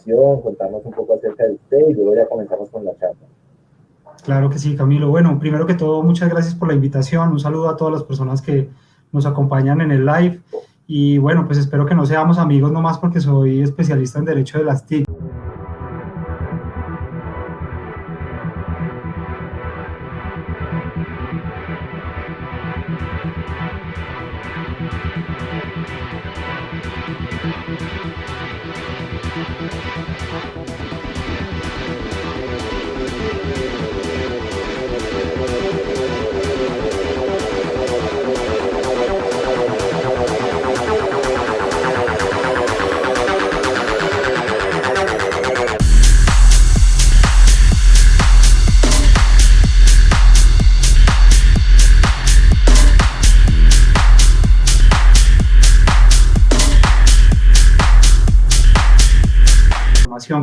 presentación, contarnos un poco acerca de usted y luego ya comenzamos con la charla. Claro que sí, Camilo. Bueno, primero que todo, muchas gracias por la invitación. Un saludo a todas las personas que nos acompañan en el live. Y bueno, pues espero que no seamos amigos nomás porque soy especialista en Derecho de las TIC.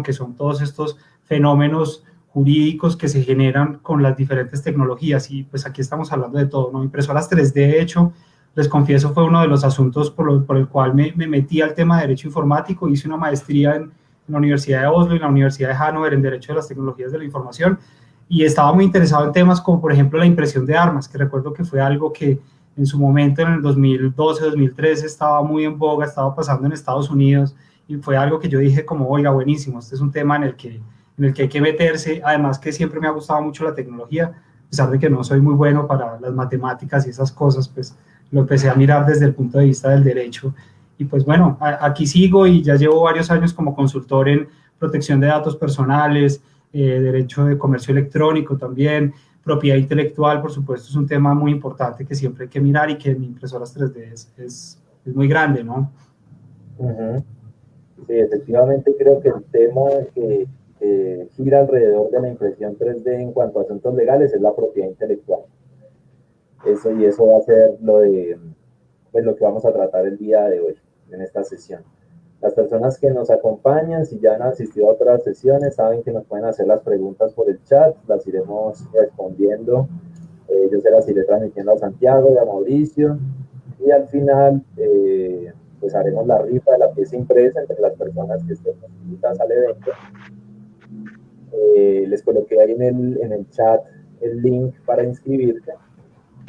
Que son todos estos fenómenos jurídicos que se generan con las diferentes tecnologías, y pues aquí estamos hablando de todo, ¿no? Impresoras 3D, de hecho, les confieso, fue uno de los asuntos por el cual me metí al tema de Derecho Informático. Hice una maestría en la Universidad de Oslo y en la Universidad de Hannover en Derecho de las Tecnologías de la Información, y estaba muy interesado en temas como, por ejemplo, la impresión de armas, que recuerdo que fue algo que en su momento, en el 2012, 2013, estaba muy en boga, estaba pasando en Estados Unidos, y fue algo que yo dije como, oiga, buenísimo, este es un tema en el que hay que meterse. Además que siempre me ha gustado mucho la tecnología, a pesar de que no soy muy bueno para las matemáticas y esas cosas, pues lo empecé a mirar desde el punto de vista del derecho. Y pues bueno, aquí sigo y ya llevo varios años como consultor en protección de datos personales, derecho de comercio electrónico también, propiedad intelectual, por supuesto, es un tema muy importante que siempre hay que mirar y que en impresoras 3D es muy grande, ¿no? Sí, efectivamente creo que el tema que gira alrededor de la impresión 3D en cuanto a asuntos legales es la propiedad intelectual. Eso va a ser pues, lo que vamos a tratar el día de hoy en esta sesión. Las personas que nos acompañan, si ya han asistido a otras sesiones, saben que nos pueden hacer las preguntas por el chat, las iremos respondiendo. Yo se las iré transmitiendo a Santiago y a Mauricio, y al final pues haremos la rifa de la pieza impresa entre las personas que estén invitadas al evento. Les coloqué ahí en el chat el link para inscribirse,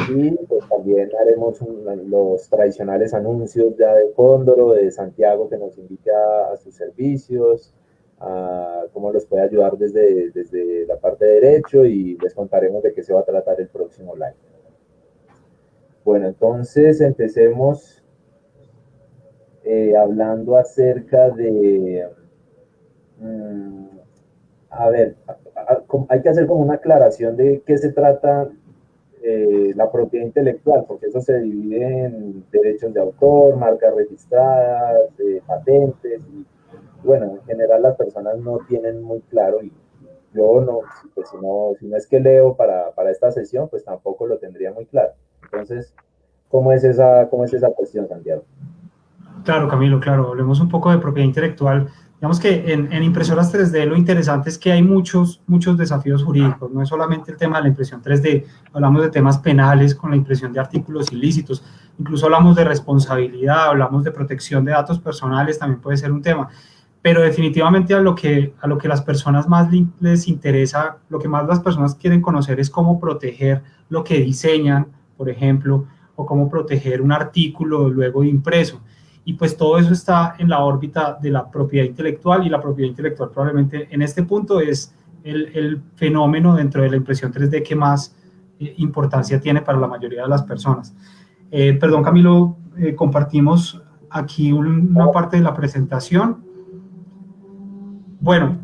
y pues también haremos los tradicionales anuncios ya de Cóndoro, de Santiago, que nos invite a sus servicios, a cómo los puede ayudar desde la parte de derecho, y les contaremos de qué se va a tratar el próximo live. Bueno, entonces empecemos hablando acerca de... a ver, hay que hacer como una aclaración de qué se trata la propiedad intelectual, porque eso se divide en derechos de autor, marcas registradas, patentes, y bueno, en general las personas no tienen muy claro, y yo no, pues si no es que leo para esta sesión, pues tampoco lo tendría muy claro. Entonces, ¿cómo es esa cuestión, Santiago? Claro, Camilo, claro. Hablemos un poco de propiedad intelectual. Digamos que en impresoras 3D lo interesante es que hay muchos desafíos jurídicos. No es solamente el tema de la impresión 3D, hablamos de temas penales con la impresión de artículos ilícitos, incluso hablamos de responsabilidad, hablamos de protección de datos personales, también puede ser un tema. Pero definitivamente a lo que las personas más les interesa, lo que más las personas quieren conocer es cómo proteger lo que diseñan, por ejemplo, o cómo proteger un artículo luego impreso. Y pues todo eso está en la órbita de la propiedad intelectual, y la propiedad intelectual probablemente en este punto es el fenómeno dentro de la impresión 3D que más importancia tiene para la mayoría de las personas. Perdón, Camilo, compartimos aquí una parte de la presentación. Bueno,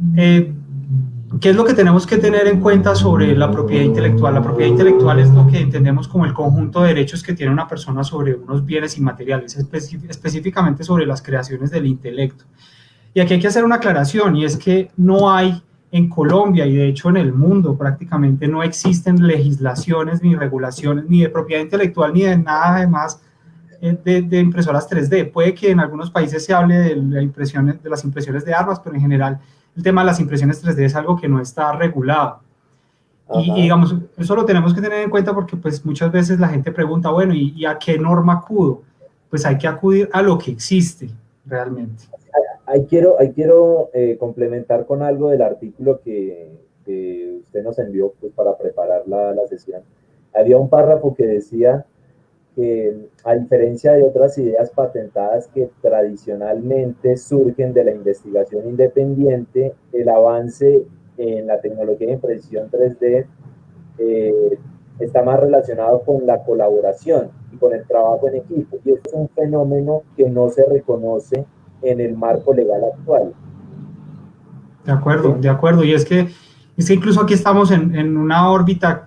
¿qué es lo que tenemos que tener en cuenta sobre la propiedad intelectual? La propiedad intelectual es lo que entendemos como el conjunto de derechos que tiene una persona sobre unos bienes inmateriales, específicamente sobre las creaciones del intelecto. Y aquí hay que hacer una aclaración, y es que no hay en Colombia, y de hecho en el mundo prácticamente no existen legislaciones ni regulaciones ni de propiedad intelectual ni de nada además de impresoras 3D. Puede que en algunos países se hable de las impresiones de armas, pero en general el tema de las impresiones 3D es algo que no está regulado. Y digamos, eso lo tenemos que tener en cuenta porque pues muchas veces la gente pregunta, bueno, ¿y a qué norma acudo? Pues hay que acudir a lo que existe realmente. ahí quiero complementar con algo del artículo que usted nos envió pues, para preparar la sesión. Había un párrafo que decía que, a diferencia de otras ideas patentadas que tradicionalmente surgen de la investigación independiente, el avance en la tecnología de impresión 3D eh, está más relacionado con la colaboración y con el trabajo en equipo. Y es un fenómeno que no se reconoce en el marco legal actual. De ¿Sí? acuerdo. Y es que incluso aquí estamos en una órbita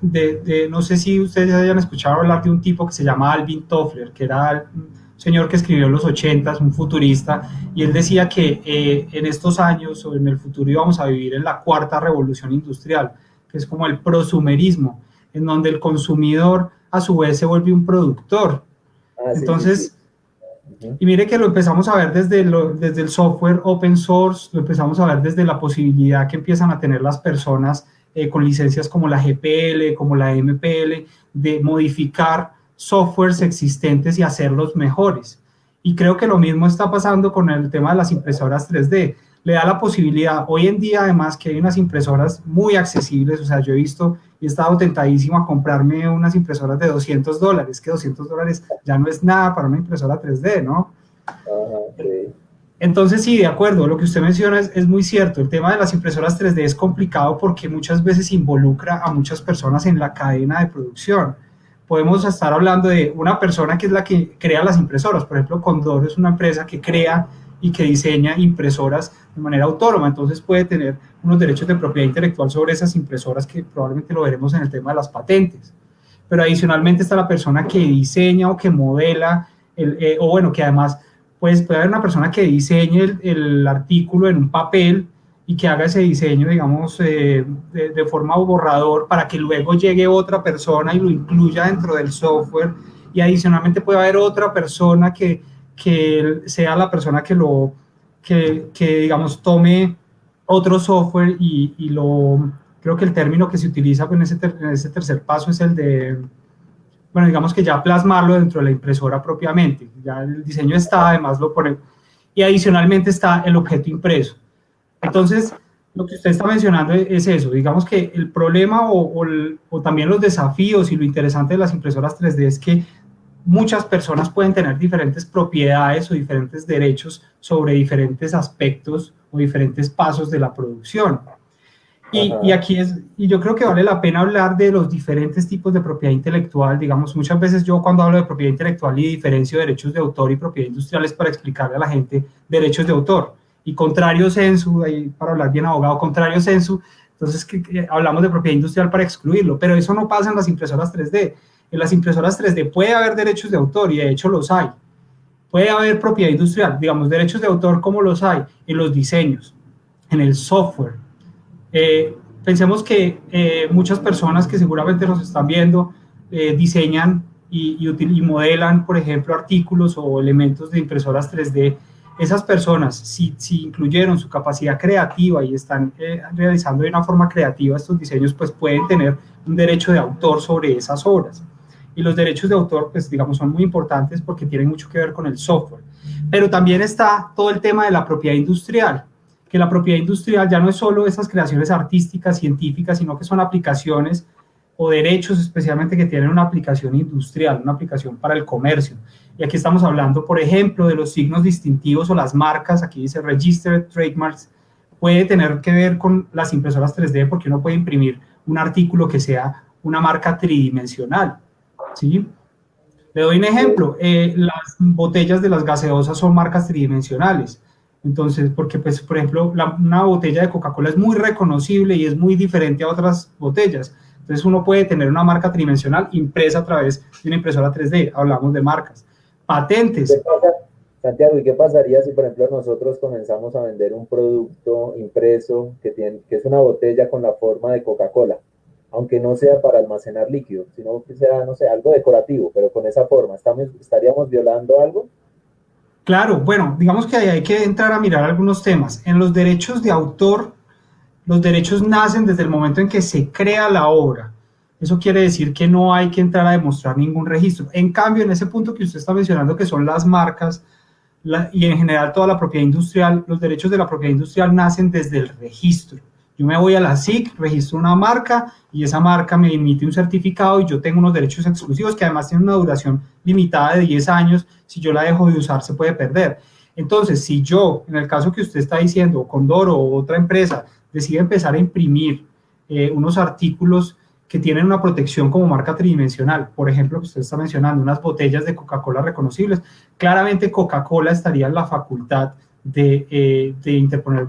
no sé si ustedes hayan escuchado hablar de un tipo que se llama Alvin Toffler, que era un señor que escribió en los 80s, un futurista, y él decía que en estos años o en el futuro íbamos a vivir en la cuarta revolución industrial, que es como el prosumerismo, en donde el consumidor a su vez se vuelve un productor. Ah, sí, sí, sí. Entonces, Uh-huh. y mire que lo empezamos a ver desde el software open source, lo empezamos a ver desde la posibilidad que empiezan a tener las personas con licencias como la GPL, como la MPL, de modificar softwares existentes y hacerlos mejores. Y creo que lo mismo está pasando con el tema de las impresoras 3D. Le da la posibilidad, hoy en día además que hay unas impresoras muy accesibles, o sea, yo he visto y he estado tentadísimo a comprarme unas impresoras de $200, que $200 ya no es nada para una impresora 3D, ¿no? Ajá, sí. Entonces, sí, de acuerdo, lo que usted menciona es muy cierto. El tema de las impresoras 3D es complicado porque muchas veces involucra a muchas personas en la cadena de producción. Podemos estar hablando de una persona que es la que crea las impresoras. Por ejemplo, Condor es una empresa que crea y que diseña impresoras de manera autónoma. Entonces puede tener unos derechos de propiedad intelectual sobre esas impresoras que probablemente lo veremos en el tema de las patentes. Pero adicionalmente está la persona que diseña o que modela, o bueno, que además pues puede haber una persona que diseñe el artículo en un papel y que haga ese diseño, digamos, de forma borrador para que luego llegue otra persona y lo incluya dentro del software. Y adicionalmente puede haber otra persona que sea la persona que digamos, tome otro software y creo que el término que se utiliza en ese tercer paso es el de, bueno, digamos que ya plasmarlo dentro de la impresora propiamente. Ya el diseño está, además lo pone. Y adicionalmente está el objeto impreso. Entonces, lo que usted está mencionando es eso. Digamos que el problema o también los desafíos y lo interesante de las impresoras 3D es que muchas personas pueden tener diferentes propiedades o diferentes derechos sobre diferentes aspectos o diferentes pasos de la producción. Aquí y yo creo que vale la pena hablar de los diferentes tipos de propiedad intelectual. Digamos, muchas veces yo cuando hablo de propiedad intelectual y diferencio derechos de autor y propiedad industrial es para explicarle a la gente derechos de autor. Y contrario sensu, ahí para hablar bien abogado, contrario sensu, entonces que hablamos de propiedad industrial para excluirlo, pero eso no pasa en las impresoras 3D. En las impresoras 3D puede haber derechos de autor y de hecho los hay. Puede haber propiedad industrial, digamos, derechos de autor como los hay en los diseños, en el software. Pensemos que muchas personas que seguramente nos están viendo diseñan y modelan, por ejemplo, artículos o elementos de impresoras 3D. Esas personas, si incluyeron su capacidad creativa y están realizando de una forma creativa estos diseños, pues pueden tener un derecho de autor sobre esas obras. Y los derechos de autor, pues digamos, son muy importantes porque tienen mucho que ver con el software. Pero también está todo el tema de la propiedad industrial, que la propiedad industrial ya no es solo esas creaciones artísticas, científicas, sino que son aplicaciones o derechos especialmente que tienen una aplicación industrial, una aplicación para el comercio. Y aquí estamos hablando, por ejemplo, de los signos distintivos o las marcas, aquí dice Registered Trademarks, puede tener que ver con las impresoras 3D porque uno puede imprimir un artículo que sea una marca tridimensional, ¿sí? Le doy un ejemplo, las botellas de las gaseosas son marcas tridimensionales. Entonces, porque, pues, por ejemplo, una botella de Coca-Cola es muy reconocible y es muy diferente a otras botellas. Entonces, uno puede tener una marca tridimensional impresa a través de una impresora 3D. Hablamos de marcas. ¿Qué Patentes. pasa, Santiago, y qué pasaría si, por ejemplo, nosotros comenzamos a vender un producto impreso que es una botella con la forma de Coca-Cola, aunque no sea para almacenar líquido, sino que sea, no sé, algo decorativo, pero con esa forma, ¿estaríamos violando algo? Claro, bueno, digamos que ahí hay que entrar a mirar algunos temas. En los derechos de autor, los derechos nacen desde el momento en que se crea la obra. Eso quiere decir que no hay que entrar a demostrar ningún registro. En cambio, en ese punto que usted está mencionando, que son las marcas, y en general toda la propiedad industrial, los derechos de la propiedad industrial nacen desde el registro. Yo me voy a la SIC, registro una marca y esa marca me emite un certificado y yo tengo unos derechos exclusivos que además tienen una duración limitada de 10 años. Si yo la dejo de usar, se puede perder. Entonces, si yo, en el caso que usted está diciendo, Condoro o otra empresa, decide empezar a imprimir unos artículos que tienen una protección como marca tridimensional, por ejemplo, que usted está mencionando, unas botellas de Coca-Cola reconocibles, claramente Coca-Cola estaría en la facultad de interponer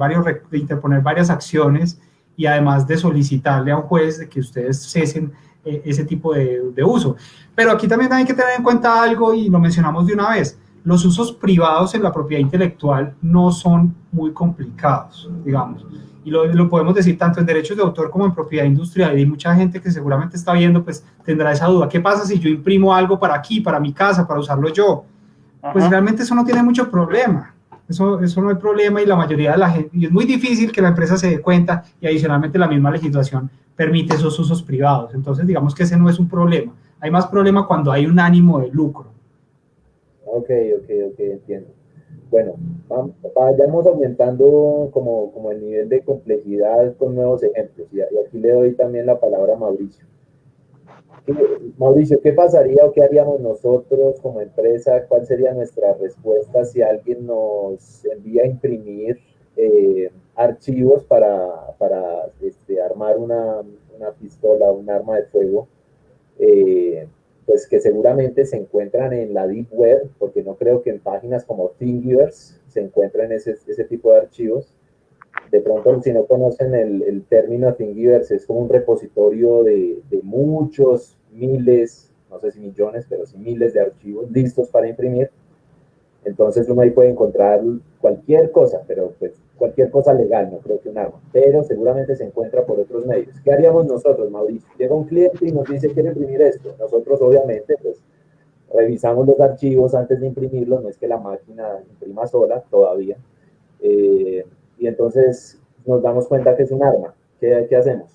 varias acciones y además de solicitarle a un juez de que ustedes cesen ese tipo de uso. Pero aquí también hay que tener en cuenta algo, y lo mencionamos de una vez: los usos privados en la propiedad intelectual no son muy complicados, digamos, y lo podemos decir tanto en derechos de autor como en propiedad industrial, y hay mucha gente que seguramente está viendo, pues tendrá esa duda: ¿qué pasa si yo imprimo algo para aquí, para mi casa, para usarlo yo? Pues realmente eso no tiene mucho problema, eso no hay problema, y la mayoría de la gente, y es muy difícil que la empresa se dé cuenta, y adicionalmente la misma legislación permite esos usos privados. Entonces digamos que ese no es un problema. Hay más problema cuando hay un ánimo de lucro. Ok, entiendo. Bueno, vayamos aumentando como el nivel de complejidad con nuevos ejemplos. Y aquí le doy también la palabra a Mauricio. Mauricio, ¿qué pasaría o qué haríamos nosotros como empresa? ¿Cuál sería nuestra respuesta si alguien nos envía a imprimir archivos para armar una pistola, un arma de fuego? Pues que seguramente se encuentran en la Deep Web, porque no creo que en páginas como Thingiverse se encuentren ese tipo de archivos. De pronto, si no conocen el término Thingiverse, es como un repositorio de muchos, miles, no sé si millones, pero sí miles de archivos listos para imprimir. Entonces uno ahí puede encontrar cualquier cosa, pero pues cualquier cosa legal, no creo que un arma, pero seguramente se encuentra por otros medios. ¿Qué haríamos nosotros, Mauricio? Llega un cliente y nos dice: quiere imprimir esto. Nosotros obviamente pues revisamos los archivos antes de imprimirlos, no es que la máquina imprima sola todavía, y entonces nos damos cuenta que es un arma. ¿Qué hacemos?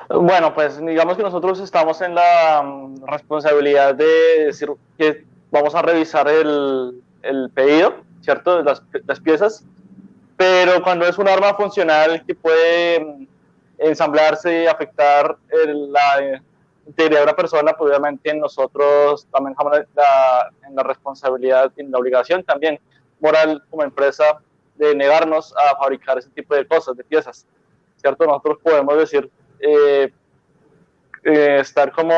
Bueno, pues digamos que nosotros estamos en la responsabilidad de decir que vamos a revisar el pedido, ¿cierto? Las piezas, pero cuando es un arma funcional que puede ensamblarse y afectar la integridad de una persona, pues obviamente nosotros también estamos en la responsabilidad y en la obligación también moral como empresa de negarnos a fabricar ese tipo de cosas, de piezas, ¿cierto? Nosotros podemos decir, estar como,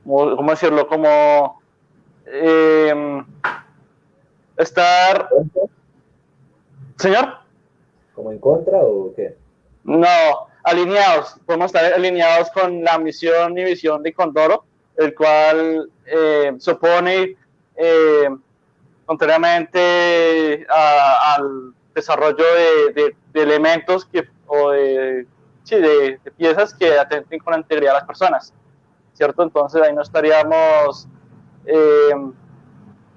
¿cómo decirlo? Como estar... ¿Señor? ¿Como en contra o qué? No, alineados. Podemos estar alineados con la misión y visión de Condoro, el cual se opone contrariamente al desarrollo de elementos o de piezas que atenten con la integridad de las personas, ¿cierto? Entonces ahí no estaríamos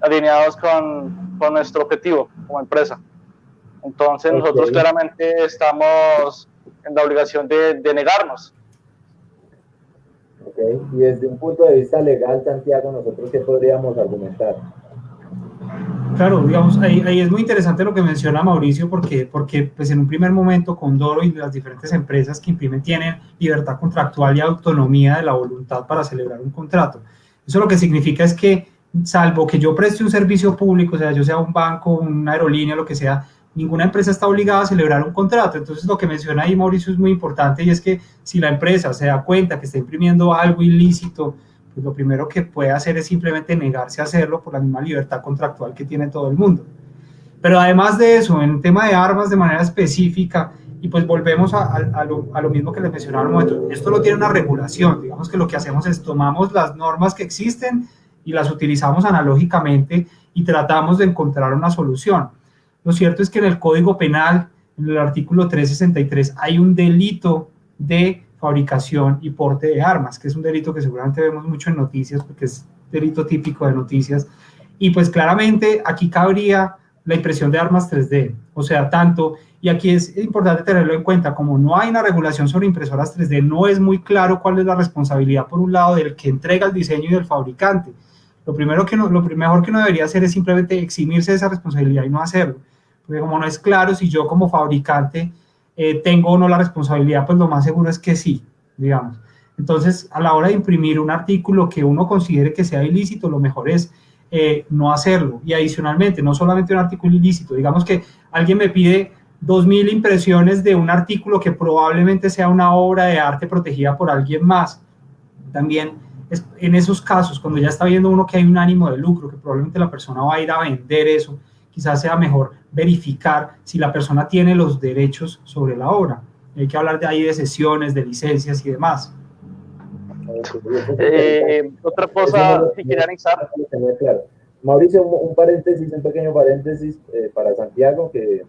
alineados con nuestro objetivo como empresa. Entonces nosotros claramente estamos en la obligación de negarnos. Ok, y desde un punto de vista legal, Santiago, ¿nosotros qué podríamos argumentar? Claro, digamos, ahí es muy interesante lo que menciona Mauricio, porque pues en un primer momento Condoro y las diferentes empresas que imprimen tienen libertad contractual y autonomía de la voluntad para celebrar un contrato. Eso lo que significa es que, salvo que yo preste un servicio público, o sea, yo sea un banco, una aerolínea, lo que sea, ninguna empresa está obligada a celebrar un contrato. Entonces lo que menciona ahí Mauricio es muy importante, y es que si la empresa se da cuenta que está imprimiendo algo ilícito, pues lo primero que puede hacer es simplemente negarse a hacerlo por la misma libertad contractual que tiene todo el mundo. Pero además de eso, en tema de armas de manera específica, y pues volvemos a lo mismo que les mencionaba un momento, esto no tiene una regulación. Digamos que lo que hacemos es tomamos las normas que existen y las utilizamos analógicamente y tratamos de encontrar una solución. Lo cierto es que en el Código Penal, en el artículo 363, hay un delito de fabricación y porte de armas, que es un delito que seguramente vemos mucho en noticias, porque es delito típico de noticias, y pues claramente aquí cabría la impresión de armas 3D, o sea, tanto, y aquí es importante tenerlo en cuenta, como no hay una regulación sobre impresoras 3D, no es muy claro cuál es la responsabilidad, por un lado, del que entrega el diseño y del fabricante. lo mejor que uno debería hacer es simplemente eximirse de esa responsabilidad y no hacerlo, porque como no es claro si yo como fabricante tengo o no la responsabilidad, pues lo más seguro es que sí, digamos. Entonces, a la hora de imprimir un artículo que uno considere que sea ilícito, lo mejor es no hacerlo. Y adicionalmente, no solamente un artículo ilícito, digamos que alguien me pide 2000 impresiones de un artículo que probablemente sea una obra de arte protegida por alguien más. También en esos casos, cuando ya está viendo uno que hay un ánimo de lucro, que probablemente la persona va a ir a vender eso, quizás sea mejor verificar si la persona tiene los derechos sobre la obra. Hay que hablar de ahí de cesiones, de licencias y demás. Otra cosa que quería anexar. Claro. Mauricio, un paréntesis, un pequeño paréntesis para Santiago, que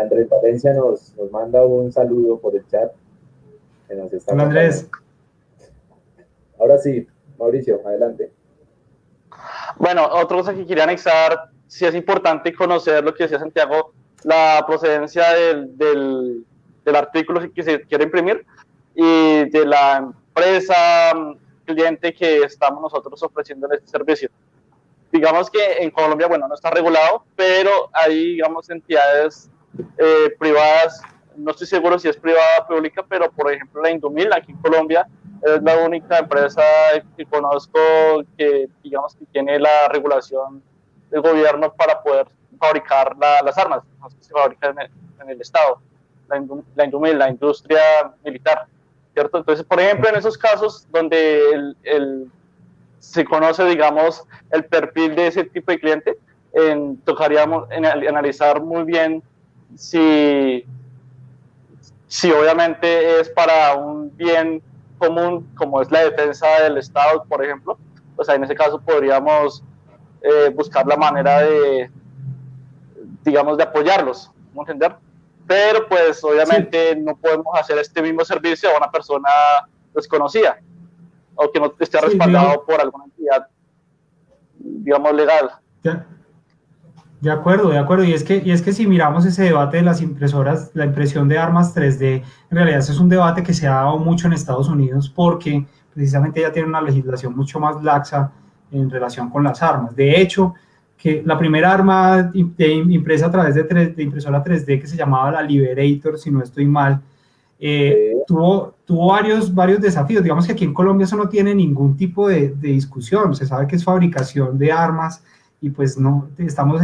Andrés Valencia nos manda un saludo por el chat. Que nos está Hola, Andrés. Ahora sí, Mauricio, adelante. Bueno, otra cosa que quería anexar, sí es importante conocer lo que decía Santiago, la procedencia del artículo que se quiere imprimir y de la empresa cliente que estamos nosotros ofreciendo este servicio. Digamos que en Colombia, bueno, no está regulado, pero hay, digamos, entidades privadas, no estoy seguro si es privada o pública, pero por ejemplo la Indumil aquí en Colombia es la única empresa que conozco que, digamos, que tiene la regulación del gobierno para poder fabricar las armas, que se fabrican en el Estado, la Indumil, la industria militar, ¿cierto? Entonces, por ejemplo, en esos casos donde se conoce, digamos, el perfil de ese tipo de cliente, tocaríamos analizar muy bien si obviamente es para un bien común, como es la defensa del Estado, por ejemplo, pues en ese caso podríamos buscar la manera de, digamos, de apoyarlos, ¿no entender? Pero pues obviamente sí, no podemos hacer este mismo servicio a una persona desconocida o que no esté respaldado por alguna entidad, digamos, legal. De acuerdo. Y es que si miramos ese debate de las impresoras, la impresión de armas 3D, en realidad ese es un debate que se ha dado mucho en Estados Unidos porque precisamente ya tiene una legislación mucho más laxa en relación con las armas. De hecho, que la primera arma impresa a través de impresora 3D que se llamaba la Liberator, si no estoy mal, tuvo varios desafíos. Digamos que aquí en Colombia eso no tiene ningún tipo de discusión. Se sabe que es fabricación de armas y pues no estamos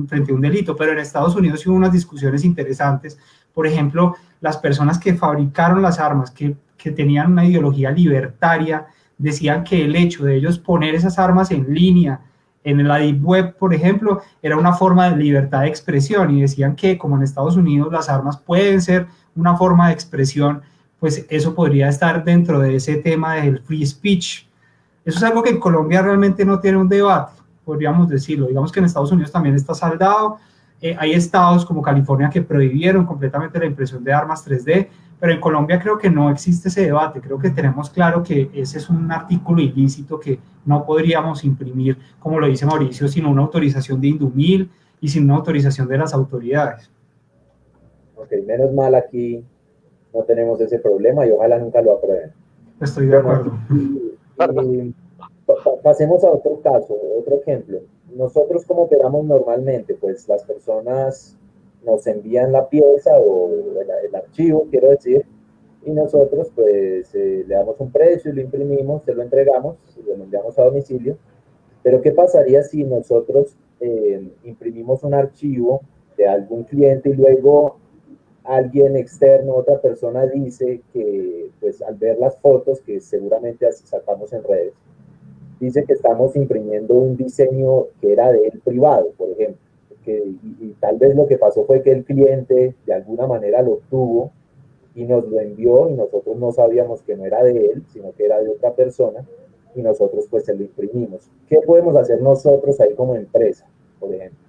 frente a un delito, pero en Estados Unidos hubo unas discusiones interesantes. Por ejemplo, las personas que fabricaron las armas, que tenían una ideología libertaria, decían que el hecho de ellos poner esas armas en línea, en la Deep Web, por ejemplo, era una forma de libertad de expresión, y decían que como en Estados Unidos las armas pueden ser una forma de expresión, pues eso podría estar dentro de ese tema del free speech. Eso es algo que en Colombia realmente no tiene un debate, podríamos decirlo. Digamos que en Estados Unidos también está saldado. Hay estados como California que prohibieron completamente la impresión de armas 3D, pero en Colombia creo que no existe ese debate. Creo que tenemos claro que ese es un artículo ilícito que no podríamos imprimir, como lo dice Mauricio, sin una autorización de Indumil y sin una autorización de las autoridades. Ok, menos mal aquí no tenemos ese problema y ojalá nunca lo aprueben. Estoy de acuerdo. Pasemos a otro caso, otro ejemplo. Nosotros, como operamos normalmente, pues las personas nos envían la pieza o el archivo, quiero decir, y nosotros pues le damos un precio y lo imprimimos, se lo entregamos, lo enviamos a domicilio. Pero ¿qué pasaría si nosotros imprimimos un archivo de algún cliente y luego alguien externo, otra persona dice que pues al ver las fotos que seguramente sacamos en redes, dice que estamos imprimiendo un diseño que era de él privado, por ejemplo, y tal vez lo que pasó fue que el cliente de alguna manera lo tuvo y nos lo envió y nosotros no sabíamos que no era de él, sino que era de otra persona y nosotros pues se lo imprimimos. ¿Qué podemos hacer nosotros ahí como empresa, por ejemplo?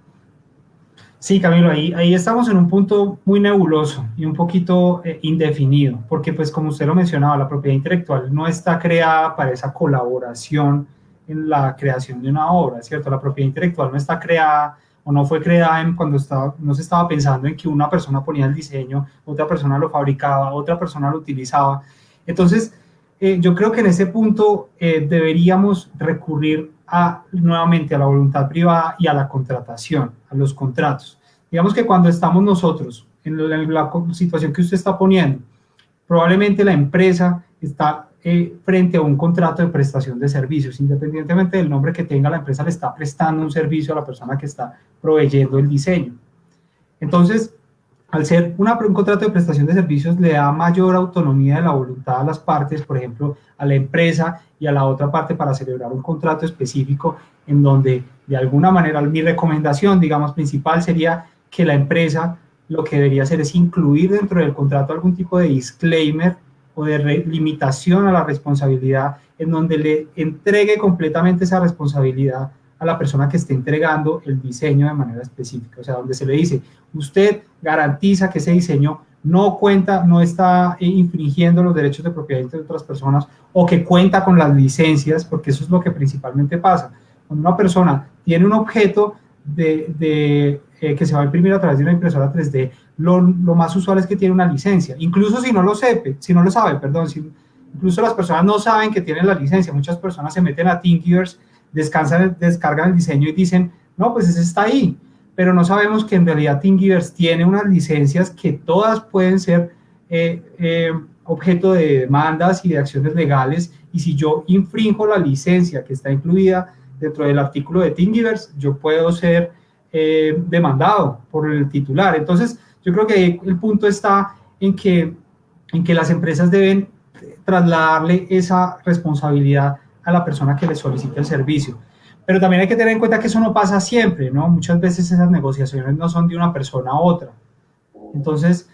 Sí, Camilo, ahí estamos en un punto muy nebuloso y un poquito indefinido, porque pues como usted lo mencionaba, la propiedad intelectual no está creada para esa colaboración en la creación de una obra, ¿cierto? La propiedad intelectual no está creada o no fue creada cuando no se estaba pensando en que una persona ponía el diseño, otra persona lo fabricaba, otra persona lo utilizaba. Entonces, yo creo que en ese punto deberíamos recurrir nuevamente a la voluntad privada y a la contratación, a los contratos. Digamos que cuando estamos nosotros en la situación que usted está poniendo, probablemente la empresa está frente a un contrato de prestación de servicios, independientemente del nombre que tenga, la empresa le está prestando un servicio a la persona que está proveyendo el diseño. Entonces, al ser un contrato de prestación de servicios, le da mayor autonomía de la voluntad a las partes, por ejemplo, a la empresa y a la otra parte para celebrar un contrato específico en donde, de alguna manera, mi recomendación, digamos, principal sería que la empresa lo que debería hacer es incluir dentro del contrato algún tipo de disclaimer o de limitación a la responsabilidad en donde le entregue completamente esa responsabilidad a la persona que esté entregando el diseño de manera específica, o sea, donde se le dice, usted garantiza que ese diseño no cuenta, no está infringiendo los derechos de propiedad de otras personas o que cuenta con las licencias, porque eso es lo que principalmente pasa. Cuando una persona tiene un objeto que se va a imprimir a través de una impresora 3D, lo más usual es que tiene una licencia, incluso si no lo sabe, incluso las personas no saben que tienen la licencia. Muchas personas se meten a Thingiverse, descargan el diseño y dicen, no, pues ese está ahí, pero no sabemos que en realidad Thingiverse tiene unas licencias que todas pueden ser objeto de demandas y de acciones legales, y si yo infrinjo la licencia que está incluida dentro del artículo de Thingiverse, yo puedo ser demandado por el titular. Entonces, yo creo que el punto está en que las empresas deben trasladarle esa responsabilidad a la persona que le solicita el servicio. Pero también hay que tener en cuenta que eso no pasa siempre, ¿no? Muchas veces esas negociaciones no son de una persona a otra. Entonces,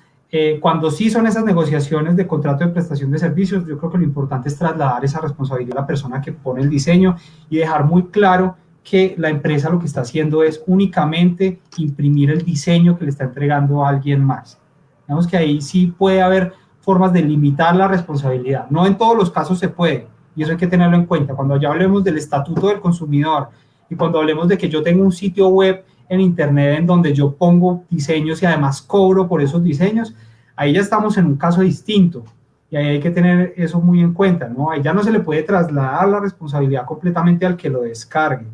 cuando sí son esas negociaciones de contrato de prestación de servicios, yo creo que lo importante es trasladar esa responsabilidad a la persona que pone el diseño y dejar muy claro que la empresa lo que está haciendo es únicamente imprimir el diseño que le está entregando a alguien más. Digamos que ahí sí puede haber formas de limitar la responsabilidad. No en todos los casos se puede, y eso hay que tenerlo en cuenta. Cuando ya hablemos del estatuto del consumidor y cuando hablemos de que yo tengo un sitio web en internet en donde yo pongo diseños y además cobro por esos diseños, ahí ya estamos en un caso distinto y ahí hay que tener eso muy en cuenta, ¿no? Ahí ya no se le puede trasladar la responsabilidad completamente al que lo descargue,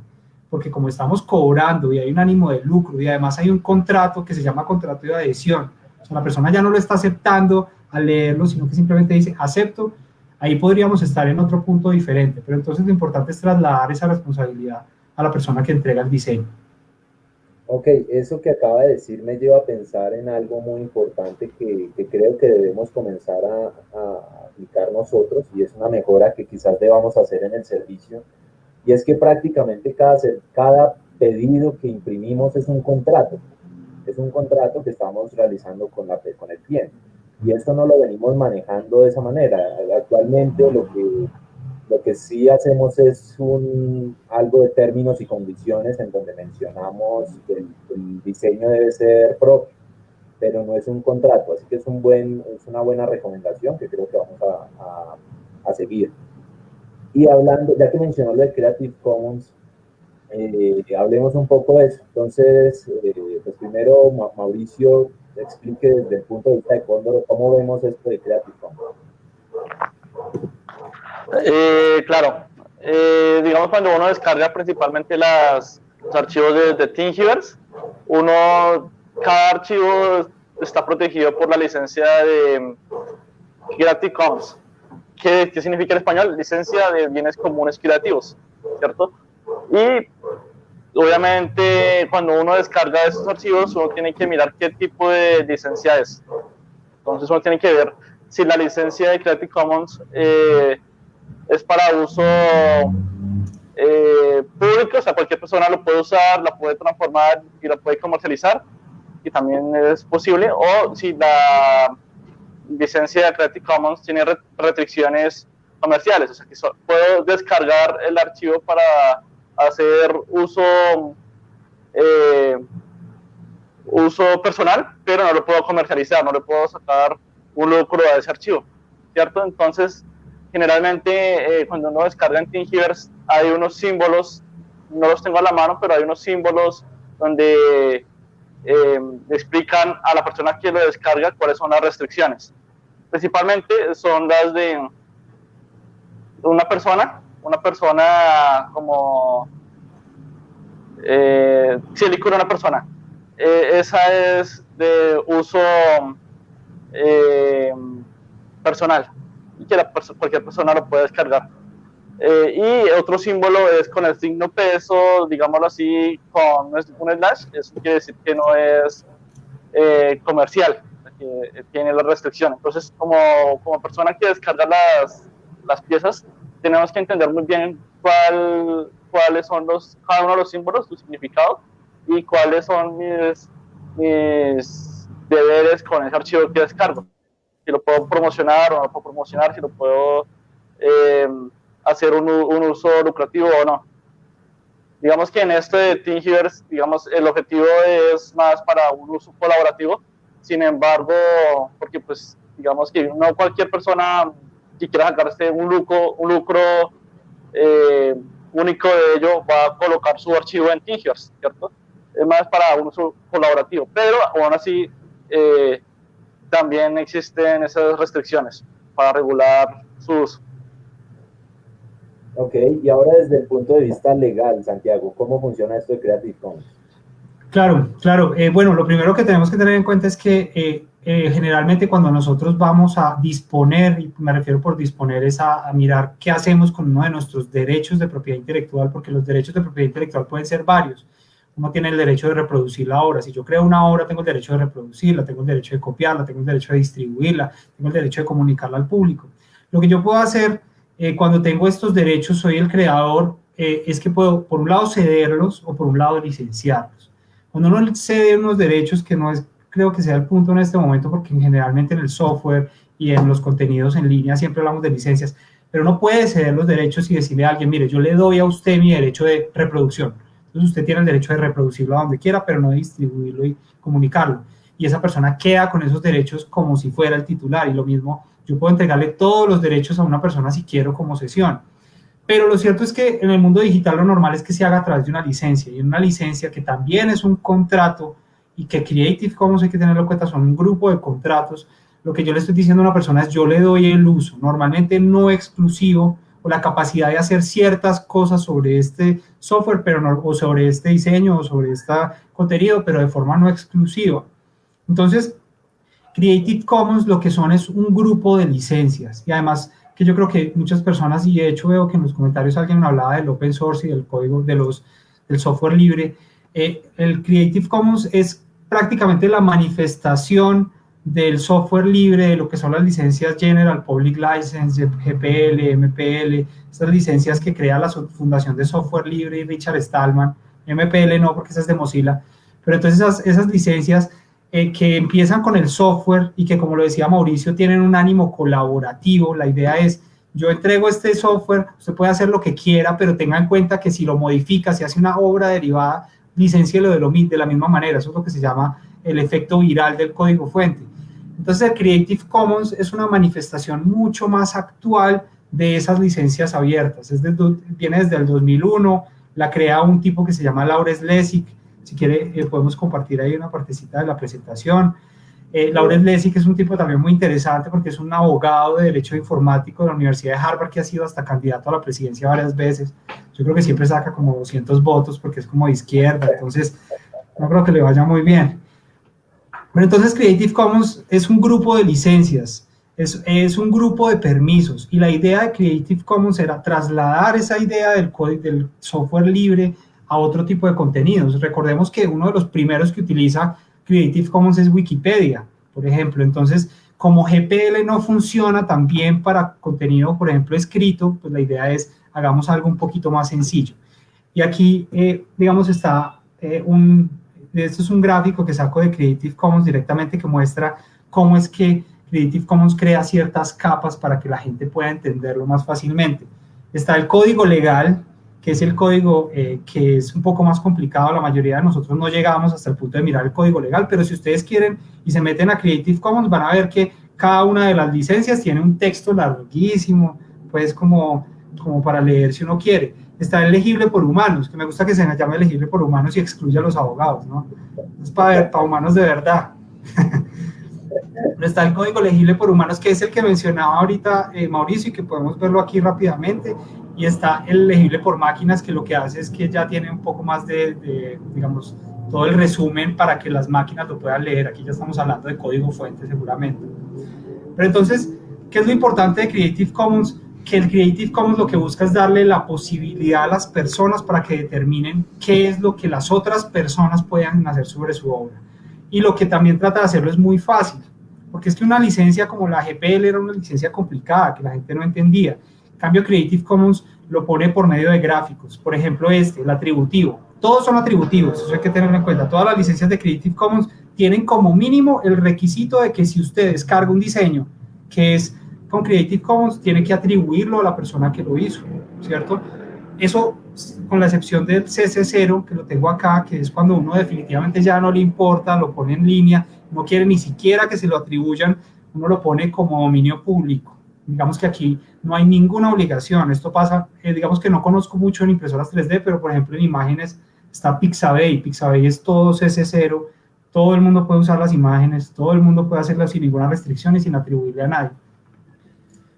porque como estamos cobrando y hay un ánimo de lucro y además hay un contrato que se llama contrato de adhesión, o sea, la persona ya no lo está aceptando al leerlo, sino que simplemente dice acepto, ahí podríamos estar en otro punto diferente, pero entonces lo importante es trasladar esa responsabilidad a la persona que entrega el diseño. Ok, eso que acaba de decir me lleva a pensar en algo muy importante que creo que debemos comenzar a aplicar nosotros, y es una mejora que quizás debamos hacer en el servicio, y es que prácticamente cada pedido que imprimimos es un contrato que estamos realizando con el cliente, y esto no lo venimos manejando de esa manera. Actualmente lo que sí hacemos es algo de términos y condiciones en donde mencionamos que el diseño debe ser propio, pero no es un contrato, así que es una buena recomendación que creo que vamos a seguir. Y hablando, ya que mencionó lo de Creative Commons, hablemos un poco de eso. Entonces, pues primero, Mauricio, explique desde el punto de vista de Cóndor cómo vemos esto de Creative Commons. Claro, digamos cuando uno descarga principalmente los archivos de Thingiverse, cada archivo está protegido por la licencia de Creative Commons. ¿Qué significa en español? Licencia de bienes comunes creativos, ¿cierto? Y obviamente cuando uno descarga esos archivos, uno tiene que mirar qué tipo de licencia es. Entonces uno tiene que ver si la licencia de Creative Commons es para uso público, o sea, cualquier persona lo puede usar, la puede transformar y la puede comercializar, y también es posible, o si la licencia de Creative Commons tiene restricciones comerciales, o sea, que puedo descargar el archivo para hacer uso personal, pero no lo puedo comercializar, no le puedo sacar un lucro a ese archivo, ¿cierto? Entonces, generalmente cuando uno descarga en Thingiverse hay unos símbolos, no los tengo a la mano, pero hay unos símbolos donde explican a la persona que lo descarga cuáles son las restricciones. Principalmente son las de una persona, una persona como si el icono de una persona, esa es de uso personal y que cualquier persona lo puede descargar. Y otro símbolo es con el signo peso, digámoslo así, con un slash. Eso quiere decir que no es comercial, que tiene la restricción. Entonces, como persona que descarga las piezas, tenemos que entender muy bien cuáles son cada uno de los símbolos, su significado, y cuáles son mis deberes con ese archivo que descargo. Si lo puedo promocionar o no lo puedo promocionar, si lo puedo hacer un uso lucrativo o no. Digamos que en este de Thingiverse, digamos, el objetivo es más para un uso colaborativo. Sin embargo, porque pues digamos que no cualquier persona que quiera sacarse un lucro único de ello va a colocar su archivo en Thingiverse, ¿cierto? Es más para un uso colaborativo, pero aún así también existen esas restricciones para regular su uso. Ok, y ahora desde el punto de vista legal, Santiago, ¿cómo funciona esto de Creative Commons? Claro, claro. Bueno, lo primero que tenemos que tener en cuenta es que generalmente cuando nosotros vamos a disponer, y me refiero por disponer es a mirar qué hacemos con uno de nuestros derechos de propiedad intelectual, porque los derechos de propiedad intelectual pueden ser varios. Uno tiene el derecho de reproducir la obra. Si yo creo una obra, tengo el derecho de reproducirla, tengo el derecho de copiarla, tengo el derecho de distribuirla, tengo el derecho de comunicarla al público. Lo que yo puedo hacer cuando tengo estos derechos, soy el creador, es que puedo, por un lado, cederlos o por un lado, licenciarlos. Cuando uno cede unos derechos, que no es, creo que sea el punto en este momento, porque generalmente en el software y en los contenidos en línea siempre hablamos de licencias, pero uno puede ceder los derechos y decirle a alguien, mire, yo le doy a usted mi derecho de reproducción. Entonces usted tiene el derecho de reproducirlo a donde quiera, pero no de distribuirlo y comunicarlo. Y esa persona queda con esos derechos como si fuera el titular. Y lo mismo, yo puedo entregarle todos los derechos a una persona si quiero como cesión. Pero lo cierto es que en el mundo digital lo normal es que se haga a través de una licencia. Y una licencia que también es un contrato y que Creative Commons, hay que tenerlo en cuenta, son un grupo de contratos. Lo que yo le estoy diciendo a una persona es yo le doy el uso, normalmente no exclusivo, o la capacidad de hacer ciertas cosas sobre este software, pero no, o sobre este diseño, o sobre este contenido, pero de forma no exclusiva. Entonces, Creative Commons lo que son es un grupo de licencias, y además que yo creo que muchas personas, y de hecho veo que en los comentarios alguien hablaba del open source y del código del software libre. El Creative Commons es prácticamente la manifestación del software libre, de lo que son las licencias General Public License, GPL, MPL, estas licencias que crea la Fundación de Software Libre y Richard Stallman. MPL no, porque esa es de Mozilla, pero entonces esas licencias que empiezan con el software y que, como lo decía Mauricio, tienen un ánimo colaborativo. La idea es, yo entrego este software, usted puede hacer lo que quiera, pero tenga en cuenta que si lo modifica, si hace una obra derivada, licéncielo de la misma manera. Eso es lo que se llama el efecto viral del código fuente. Entonces, el Creative Commons es una manifestación mucho más actual de esas licencias abiertas. Viene desde el 2001, la crea un tipo que se llama Lawrence Lessig. Si quiere, podemos compartir ahí una partecita de la presentación. Lawrence Lessig es un tipo también muy interesante porque es un abogado de Derecho Informático de la Universidad de Harvard que ha sido hasta candidato a la presidencia varias veces. Yo creo que siempre saca como 200 votos porque es como de izquierda, entonces no creo que le vaya muy bien. Pero entonces Creative Commons es un grupo de licencias, es un grupo de permisos, y la idea de Creative Commons era trasladar esa idea del software libre a otro tipo de contenidos. Recordemos que uno de los primeros que utiliza Creative Commons es Wikipedia, por ejemplo. Entonces, como GPL no funciona tan bien para contenido, por ejemplo, escrito, pues la idea es hagamos algo un poquito más sencillo. Y aquí, digamos, está esto es un gráfico que saco de Creative Commons directamente que muestra cómo es que Creative Commons crea ciertas capas para que la gente pueda entenderlo más fácilmente. Está el código legal, que es el código que es un poco más complicado. La mayoría de nosotros no llegamos hasta el punto de mirar el código legal, pero si ustedes quieren y se meten a Creative Commons, van a ver que cada una de las licencias tiene un texto larguísimo, pues como para leer si uno quiere. Está el legible por humanos, que me gusta que se llame legible por humanos y excluya a los abogados, ¿no? Es para humanos de verdad. Pero está el código legible por humanos, que es el que mencionaba ahorita Mauricio, y que podemos verlo aquí rápidamente. y está el legible por máquinas, que lo que hace es que ya tiene un poco más digamos, todo el resumen para que las máquinas lo puedan leer. Aquí ya estamos hablando de código fuente seguramente. Pero entonces, ¿qué es lo importante de Creative Commons? Que el Creative Commons lo que busca es darle la posibilidad a las personas para que determinen qué es lo que las otras personas puedan hacer sobre su obra. Y lo que también trata de hacerlo es muy fácil, porque es que una licencia como la GPL era una licencia complicada, que la gente no entendía. En cambio, Creative Commons lo pone por medio de gráficos. Por ejemplo, el atributivo. Todos son atributivos, eso hay que tenerlo en cuenta. Todas las licencias de Creative Commons tienen como mínimo el requisito de que si usted descarga un diseño que es con Creative Commons, tiene que atribuirlo a la persona que lo hizo, ¿cierto? Eso, con la excepción del CC0, que lo tengo acá, que es cuando uno definitivamente ya no le importa, lo pone en línea, no quiere ni siquiera que se lo atribuyan, uno lo pone como dominio público. Digamos que aquí no hay ninguna obligación. Esto pasa, digamos que no conozco mucho en impresoras 3D, pero por ejemplo en imágenes está Pixabay. Pixabay es todo CC0, todo el mundo puede usar las imágenes, todo el mundo puede hacerlas sin ninguna restricción y sin atribuirle a nadie.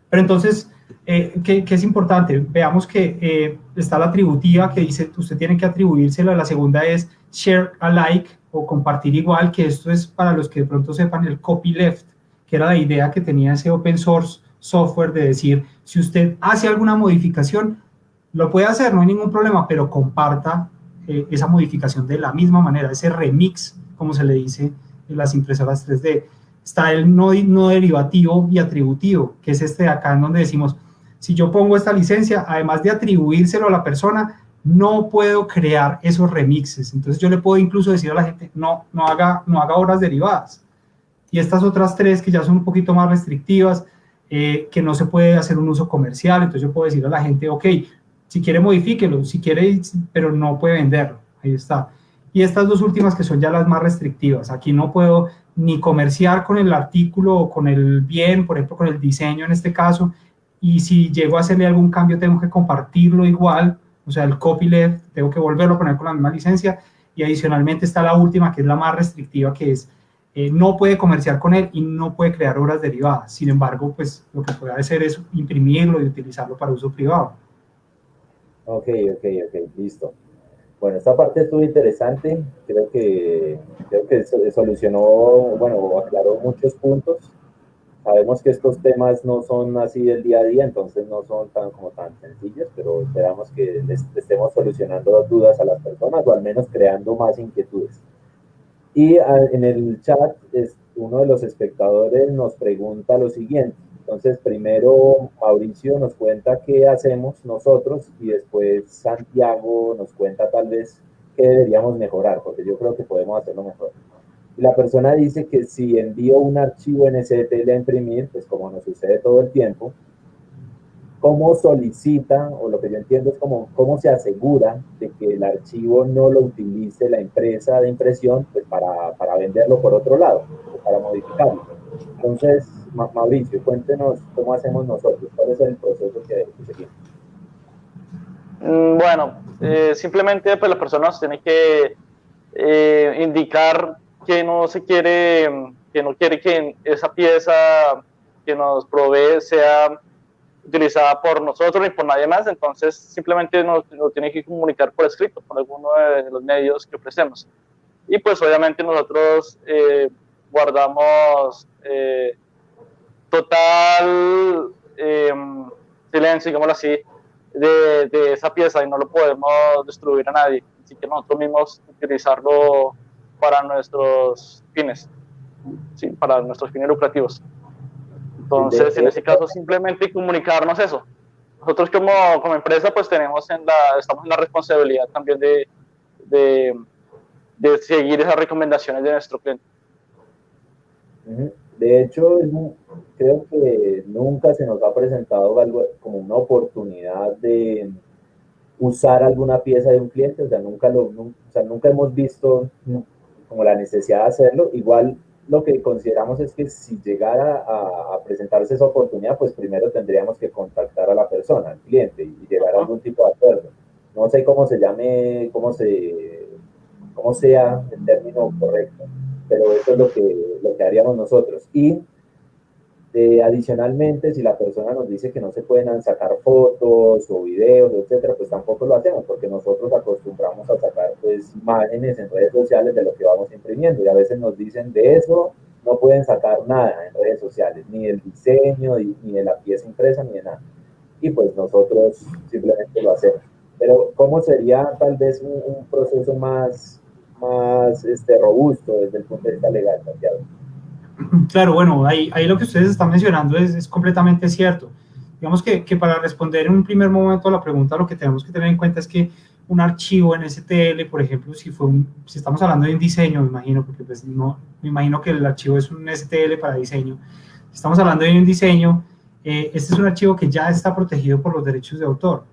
Pero entonces, ¿qué es importante? Veamos que está la atributiva que dice usted tiene que atribuírsela. La segunda es share alike o compartir igual, que esto es para los que de pronto sepan el copyleft, que era la idea que tenía ese open source software de decir, si usted hace alguna modificación, lo puede hacer, no hay ningún problema, pero comparta esa modificación de la misma manera, ese remix, como se le dice en las impresoras 3D. Está el no derivativo y atributivo, que es este de acá, en donde decimos, si yo pongo esta licencia, además de atribuírselo a la persona, no puedo crear esos remixes. Entonces yo le puedo incluso decir a la gente, no haga obras derivadas. Y estas otras tres, que ya son un poquito más restrictivas, que no se puede hacer un uso comercial, entonces yo puedo decir a la gente, ok, si quiere modifíquelo, si quiere, pero no puede venderlo, ahí está. Y estas dos últimas que son ya las más restrictivas, aquí no puedo ni comerciar con el artículo o con el bien, por ejemplo, con el diseño en este caso, y si llego a hacerle algún cambio tengo que compartirlo igual, o sea, el copyleft, tengo que volverlo a poner con la misma licencia, y adicionalmente está la última, que es la más restrictiva, que es no puede comerciar con él y no puede crear obras derivadas. Sin embargo, pues lo que puede hacer es imprimirlo y utilizarlo para uso privado. Ok, listo. Bueno, esta parte estuvo interesante, creo que solucionó, bueno, aclaró muchos puntos. Sabemos que estos temas no son así del día a día, entonces no son tan sencillos, pero esperamos que les estemos solucionando dudas a las personas o al menos creando más inquietudes. Y en el chat, uno de los espectadores nos pregunta lo siguiente. Entonces, primero Mauricio nos cuenta qué hacemos nosotros y después Santiago nos cuenta tal vez qué deberíamos mejorar, porque yo creo que podemos hacerlo mejor. Y la persona dice que si envío un archivo NSTL a imprimir, pues como nos sucede todo el tiempo, ¿cómo solicita, o lo que yo entiendo es cómo se asegura de que el archivo no lo utilice la empresa de impresión pues para venderlo por otro lado, o para modificarlo? Entonces, Mauricio, cuéntenos cómo hacemos nosotros, cuál es el proceso que seguimos. Bueno, simplemente pues la persona nos tiene que indicar que no quiere que esa pieza que nos provee sea utilizada por nosotros ni por nadie más, entonces simplemente nos tiene que comunicar por escrito, por alguno de los medios que ofrecemos. Y pues obviamente nosotros guardamos total silencio, digámoslo así, de esa pieza y no lo podemos distribuir a nadie, así que nosotros mismos utilizarlo para nuestros fines, ¿sí? Para nuestros fines lucrativos. Entonces, en ese caso, simplemente comunicarnos eso. Nosotros como empresa, pues estamos en la responsabilidad también de seguir esas recomendaciones de nuestro cliente. De hecho, creo que nunca se nos ha presentado algo como una oportunidad de usar alguna pieza de un cliente, o sea, nunca hemos visto como la necesidad de hacerlo. Igual lo que consideramos es que si llegara a presentarse esa oportunidad, pues primero tendríamos que contactar a la persona, al cliente, y llegar a algún tipo de acuerdo. No sé cómo se llame, cómo sea el término correcto, pero eso es lo que haríamos nosotros. Y Adicionalmente, si la persona nos dice que no se pueden sacar fotos o videos, etcétera, pues tampoco lo hacemos, porque nosotros acostumbramos a sacar pues imágenes en redes sociales de lo que vamos imprimiendo, y a veces nos dicen de eso no pueden sacar nada en redes sociales, ni del diseño, ni de la pieza impresa, ni de nada. Y pues nosotros simplemente lo hacemos. Pero ¿cómo sería tal vez un proceso más robusto desde el punto de vista legal, Santiago? Claro, bueno, ahí lo que ustedes están mencionando es completamente cierto. Digamos que para responder en un primer momento a la pregunta, lo que tenemos que tener en cuenta es que un archivo en STL, por ejemplo, si estamos hablando de un diseño, me imagino, porque pues no, me imagino que el archivo es un STL para diseño. Si estamos hablando de un diseño, este es un archivo que ya está protegido por los derechos de autor.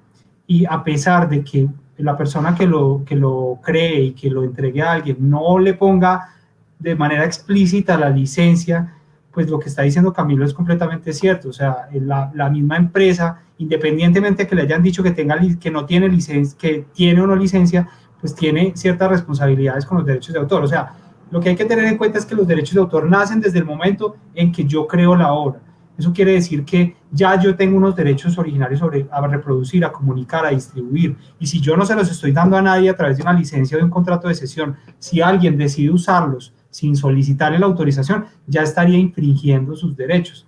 Y a pesar de que la persona que lo cree y que lo entregue a alguien no le ponga de manera explícita la licencia, pues lo que está diciendo Camilo es completamente cierto. O sea, la misma empresa, independientemente de que le hayan dicho que no tiene licencia, que tiene o no licencia, pues tiene ciertas responsabilidades con los derechos de autor. O sea, lo que hay que tener en cuenta es que los derechos de autor nacen desde el momento en que yo creo la obra. Eso quiere decir que ya yo tengo unos derechos originarios a reproducir, a comunicar, a distribuir. Y si yo no se los estoy dando a nadie a través de una licencia o de un contrato de cesión, si alguien decide usarlos sin solicitarle la autorización, ya estaría infringiendo sus derechos.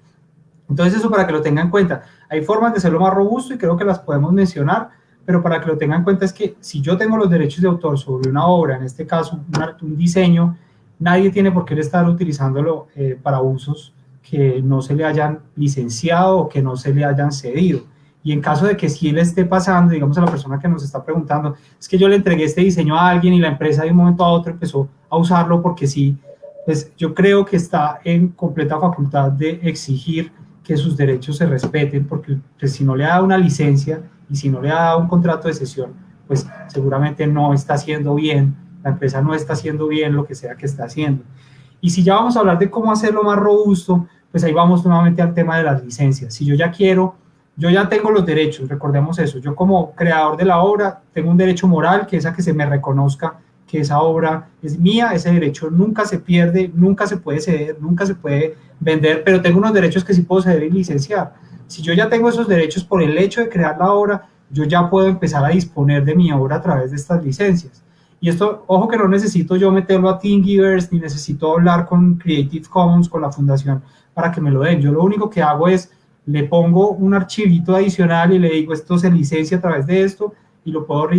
Entonces eso para que lo tengan en cuenta. Hay formas de hacerlo más robusto y creo que las podemos mencionar, pero para que lo tengan en cuenta es que si yo tengo los derechos de autor sobre una obra, en este caso un diseño, nadie tiene por qué estar utilizándolo para usos que no se le hayan licenciado o que no se le hayan cedido. Y en caso de que sí le esté pasando, digamos a la persona que nos está preguntando, es que yo le entregué este diseño a alguien y la empresa de un momento a otro empezó a usarlo porque sí, pues yo creo que está en completa facultad de exigir que sus derechos se respeten, porque pues, si no le ha dado una licencia y si no le ha dado un contrato de cesión, pues seguramente no está haciendo bien, la empresa no está haciendo bien lo que sea que está haciendo. Y si ya vamos a hablar de cómo hacerlo más robusto, pues ahí vamos nuevamente al tema de las licencias. Si yo ya tengo los derechos, recordemos eso, yo como creador de la obra tengo un derecho moral, que es a que se me reconozca que esa obra es mía, ese derecho nunca se pierde, nunca se puede ceder, nunca se puede vender, pero tengo unos derechos que sí puedo ceder y licenciar. Si yo ya tengo esos derechos por el hecho de crear la obra, yo ya puedo empezar a disponer de mi obra a través de estas licencias. Y esto, ojo que no necesito yo meterlo a Thingiverse, ni necesito hablar con Creative Commons, con la fundación, para que me lo den. Yo lo único que hago es, le pongo un archivito adicional y le digo, esto se licencia a través de esto, y lo puedo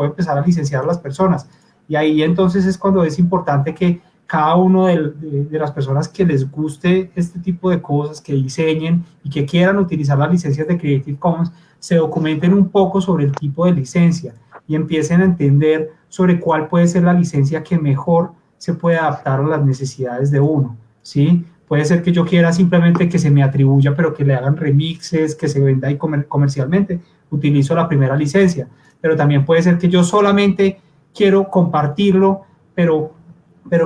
empezar a licenciar a las personas. Y ahí entonces es cuando es importante que cada uno de las personas que les guste este tipo de cosas, que diseñen y que quieran utilizar las licencias de Creative Commons, se documenten un poco sobre el tipo de licencia y empiecen a entender sobre cuál puede ser la licencia que mejor se puede adaptar a las necesidades de uno, ¿sí? Puede ser que yo quiera simplemente que se me atribuya, pero que le hagan remixes, que se venda ahí comercialmente, utilizo la primera licencia, pero también puede ser que yo solamente quiero compartirlo, pero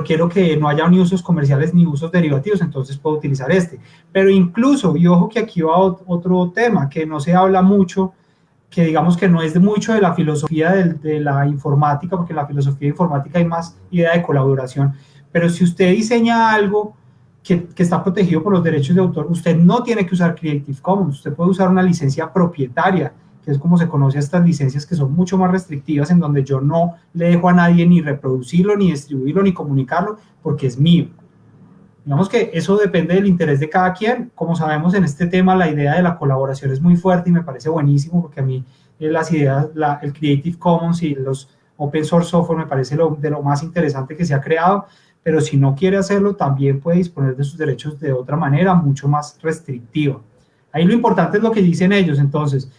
quiero que no haya ni usos comerciales ni usos derivativos, entonces puedo utilizar este. Pero incluso, y ojo que aquí va otro tema, que no se habla mucho, que digamos que no es mucho de la filosofía de la informática, porque en la filosofía de informática hay más idea de colaboración, pero si usted diseña algo que está protegido por los derechos de autor, usted no tiene que usar Creative Commons, usted puede usar una licencia propietaria, que es como se conoce a estas licencias que son mucho más restrictivas, en donde yo no le dejo a nadie ni reproducirlo, ni distribuirlo, ni comunicarlo, porque es mío. Digamos que eso depende del interés de cada quien. Como sabemos, en este tema la idea de la colaboración es muy fuerte y me parece buenísimo, porque a mí las ideas, el Creative Commons y los Open Source Software me parece de lo más interesante que se ha creado, pero si no quiere hacerlo, también puede disponer de sus derechos de otra manera, mucho más restrictiva. Ahí lo importante es lo que dicen ellos. Entonces,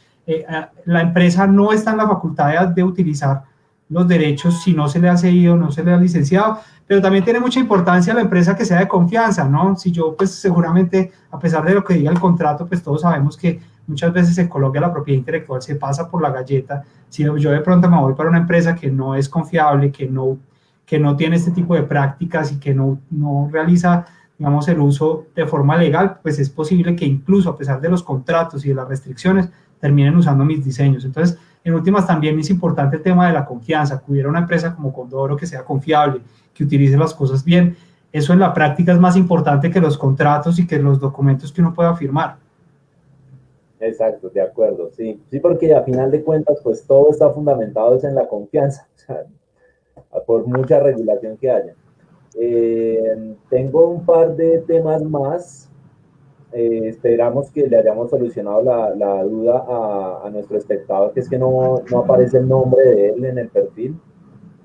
la empresa no está en la facultad de utilizar los derechos si no se le ha cedido, no se le ha licenciado, pero también tiene mucha importancia la empresa que sea de confianza, ¿no? Si yo, pues seguramente, a pesar de lo que diga el contrato, pues todos sabemos que muchas veces en Colombia la propiedad intelectual se pasa por la galleta. Si yo de pronto me voy para una empresa que no es confiable, que no tiene este tipo de prácticas y que no realiza, digamos, el uso de forma legal, pues es posible que incluso a pesar de los contratos y de las restricciones, terminen usando mis diseños. Entonces, en últimas, también es importante el tema de la confianza, acudir a una empresa como Condoro que sea confiable, que utilice las cosas bien. eso en la práctica es más importante que los contratos y que los documentos que uno pueda firmar. Exacto, de acuerdo, sí. Sí, porque a final de cuentas, pues todo está fundamentado es en la confianza, o sea, por mucha regulación que haya. Tengo un par de temas más. Esperamos que le hayamos solucionado la duda a nuestro espectador, que es que no aparece el nombre de él en el perfil,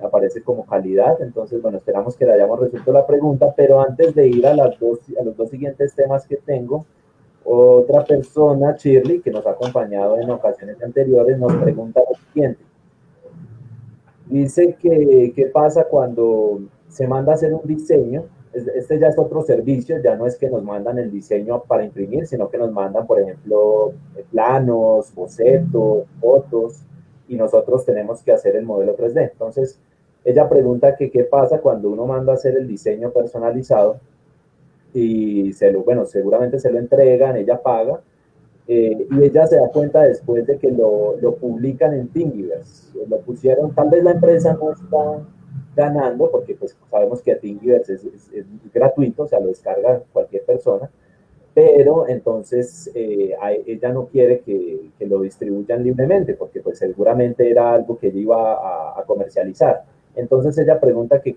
aparece como calidad. Entonces, bueno, esperamos que le hayamos resuelto la pregunta, pero antes de ir a los dos siguientes temas que tengo, otra persona, Shirley, que nos ha acompañado en ocasiones anteriores, nos pregunta lo siguiente. Dice que qué pasa cuando se manda a hacer un diseño. Este ya es otro servicio, ya no es que nos mandan el diseño para imprimir, sino que nos mandan, por ejemplo, planos, bocetos, fotos, y nosotros tenemos que hacer el modelo 3D. Entonces, ella pregunta que qué pasa cuando uno manda a hacer el diseño personalizado y bueno, seguramente se lo entregan, ella paga, y ella se da cuenta después de que lo publican en Thingiverse. Lo pusieron, tal vez la empresa no está ganando, porque pues sabemos que Thingiverse es gratuito, o sea, lo descarga cualquier persona, pero entonces ella no quiere que lo distribuyan libremente, porque pues seguramente era algo que ella iba a comercializar. Entonces ella pregunta que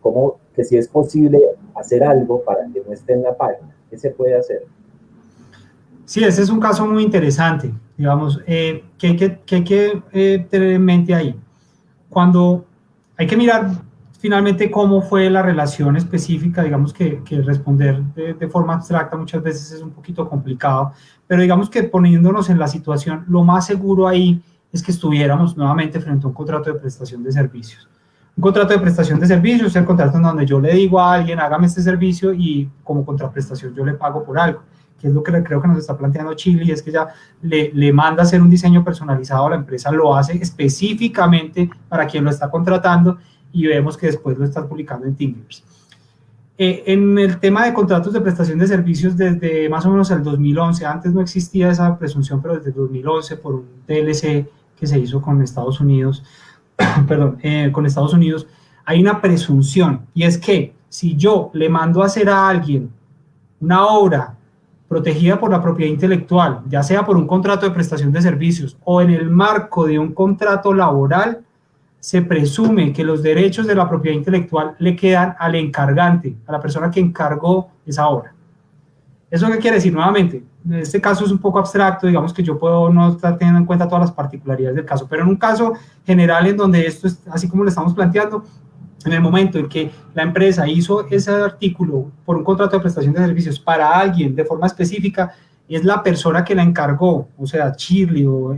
si es posible hacer algo para que no esté en la página. ¿Qué se puede hacer? Sí, ese es un caso muy interesante, digamos, que hay que tener en mente ahí. Cuando hay que mirar finalmente cómo fue la relación específica, digamos que responder de forma abstracta muchas veces es un poquito complicado, pero digamos que poniéndonos en la situación, lo más seguro ahí es que estuviéramos nuevamente frente a un contrato de prestación de servicios. Un contrato de prestación de servicios es el contrato en donde yo le digo a alguien, hágame este servicio y como contraprestación yo le pago por algo, que es lo que creo que nos está planteando Chile, y es que ya le manda a hacer un diseño personalizado, la empresa lo hace específicamente para quien lo está contratando y vemos que después lo están publicando en Thingiverse. En el tema de contratos de prestación de servicios, desde más o menos el 2011, antes no existía esa presunción, pero desde el 2011 por un TLC que se hizo con Estados Unidos, perdón, con Estados Unidos, hay una presunción, y es que si yo le mando a hacer a alguien una obra protegida por la propiedad intelectual, ya sea por un contrato de prestación de servicios o en el marco de un contrato laboral, se presume que los derechos de la propiedad intelectual le quedan al encargante, a la persona que encargó esa obra. ¿Eso qué quiere decir? Nuevamente, en este caso es un poco abstracto, digamos que yo puedo no estar teniendo en cuenta todas las particularidades del caso, pero en un caso general en donde esto es así como lo estamos planteando, en el momento en que la empresa hizo ese artículo por un contrato de prestación de servicios para alguien de forma específica, es la persona que la encargó, o sea, Shirley o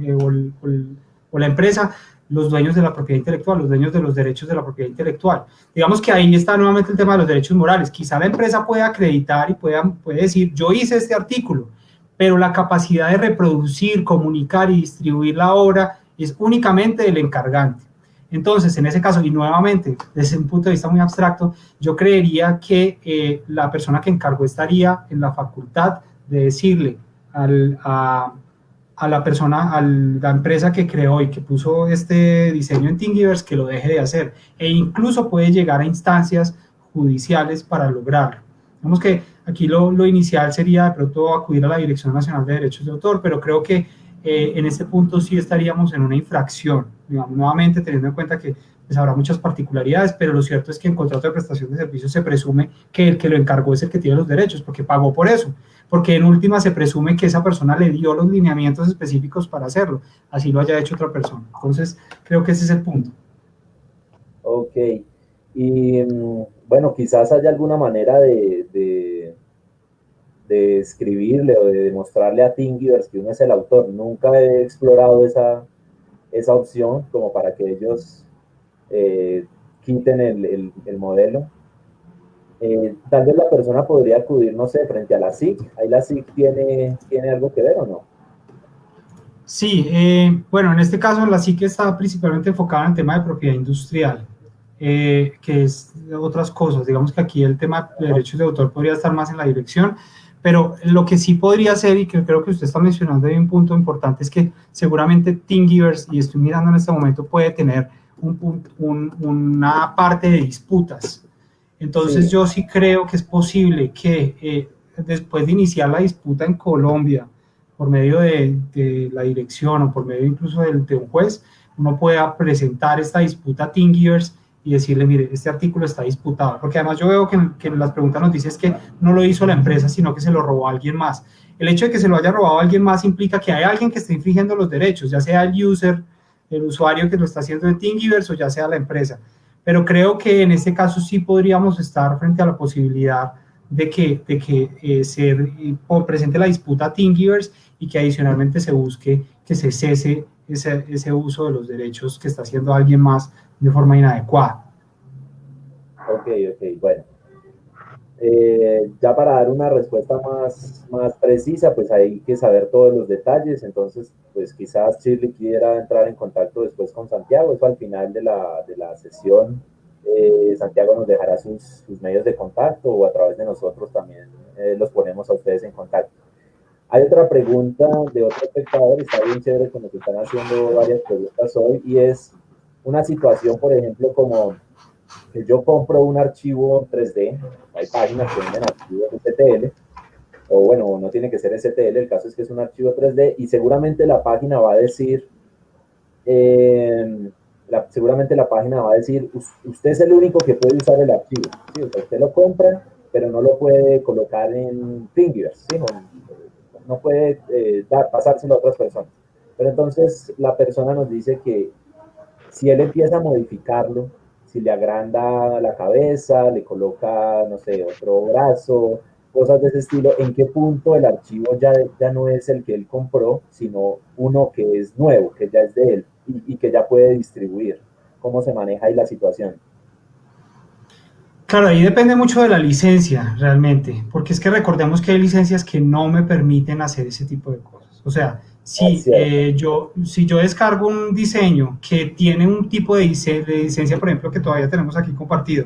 la empresa, los dueños de la propiedad intelectual, los dueños de los derechos de la propiedad intelectual. Digamos que ahí está nuevamente el tema de los derechos morales. Quizá la empresa pueda acreditar y puede decir, yo hice este artículo, pero la capacidad de reproducir, comunicar y distribuir la obra es únicamente del encargante. Entonces, en ese caso, y nuevamente, desde un punto de vista muy abstracto, yo creería que la persona que encargó estaría en la facultad de decirle a la persona, a la empresa que creó y que puso este diseño en Thingiverse, que lo deje de hacer, e incluso puede llegar a instancias judiciales para lograrlo. Vemos que aquí lo inicial sería de pronto acudir a la Dirección Nacional de Derechos de Autor, pero creo que en este punto sí estaríamos en una infracción, digamos, nuevamente teniendo en cuenta que pues, habrá muchas particularidades, pero lo cierto es que en contrato de prestación de servicios se presume que el que lo encargó es el que tiene los derechos, porque pagó por eso, porque en última se presume que esa persona le dio los lineamientos específicos para hacerlo, así lo haya hecho otra persona. Entonces, creo que ese es el punto. Ok, y bueno, quizás haya alguna manera de escribirle o de demostrarle a Thingiverse que uno es el autor. Nunca he explorado esa opción como para que ellos quiten el modelo. Tal vez la persona podría acudir, no sé, frente a la SIC. ¿Ahí la SIC tiene algo que ver o no? Sí, bueno, en este caso la SIC está principalmente enfocada en el tema de propiedad industrial, que es otras cosas. Digamos que aquí el tema de derechos de autor podría estar más en la dirección, pero lo que sí podría ser, y que creo que usted está mencionando ahí un punto importante, es que seguramente Thingiverse, y estoy mirando en este momento, puede tener una parte de disputas. Entonces Sí. yo sí creo que es posible que después de iniciar la disputa en Colombia, por medio de la dirección o por medio incluso de un juez, uno pueda presentar esta disputa a Thingiverse y decirle, mire, este artículo está disputado. Porque además yo veo que en las preguntas nos dice es que no lo hizo la empresa, sino que se lo robó a alguien más. El hecho de que se lo haya robado a alguien más implica que hay alguien que está infringiendo los derechos, ya sea el user, el usuario que lo está haciendo en Thingiverse o ya sea la empresa. Pero creo que en este caso sí podríamos estar frente a la posibilidad de que se presente la disputa a Thingiverse y que adicionalmente se busque que se cese ese uso de los derechos que está haciendo alguien más de forma inadecuada. Ok, bueno. Ya para dar una respuesta más precisa, pues hay que saber todos los detalles, entonces pues quizás Shirley quiera entrar en contacto después con Santiago, eso al final de la sesión, Santiago nos dejará sus medios de contacto o a través de nosotros también los ponemos a ustedes en contacto. Hay otra pregunta de otro espectador, está bien chévere que nos están haciendo varias preguntas hoy, y es una situación, por ejemplo, como que yo compro un archivo 3D, hay páginas que venden archivos STL, o bueno, no tiene que ser STL, el caso es que es un archivo 3D y seguramente la página va a decir, seguramente la página va a decir, usted es el único que puede usar el archivo, ¿sí? O sea, usted lo compra, pero no lo puede colocar en Thingiverse, ¿sí? No puede pasárselo a otras personas. Pero entonces la persona nos dice que si él empieza a modificarlo, si le agranda la cabeza, le coloca, no sé, otro brazo, cosas de ese estilo, ¿en qué punto el archivo ya no es el que él compró, sino uno que es nuevo, que ya es de él y que ya puede distribuir? ¿Cómo se maneja ahí la situación? Claro, ahí depende mucho de la licencia, realmente, porque es que recordemos que hay licencias que no me permiten hacer ese tipo de cosas. O sea, Es cierto. si yo descargo un diseño que tiene un tipo de licencia, por ejemplo, que todavía tenemos aquí compartido,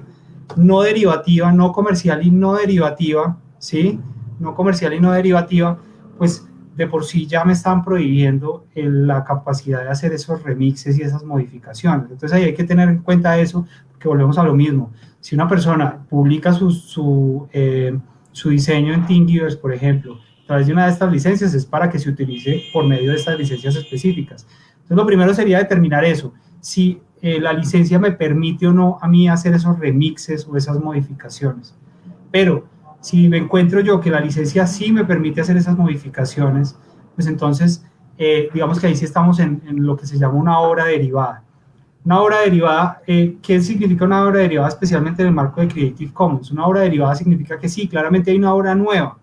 no derivativa, no comercial y no derivativa, ¿sí? No comercial y no derivativa, pues de por sí ya me están prohibiendo la capacidad de hacer esos remixes y esas modificaciones. Entonces ahí hay que tener en cuenta eso, porque volvemos a lo mismo. Si una persona publica su diseño en Thingiverse, por ejemplo, a través de una de estas licencias, es para que se utilice por medio de estas licencias específicas. Entonces, lo primero sería determinar eso, si la licencia me permite o no a mí hacer esos remixes o esas modificaciones. Pero si me encuentro yo que la licencia sí me permite hacer esas modificaciones, pues entonces, digamos que ahí sí estamos en lo que se llama una obra derivada. Una obra derivada, ¿qué significa una obra derivada especialmente en el marco de Creative Commons? Una obra derivada significa que sí, claramente hay una obra nueva.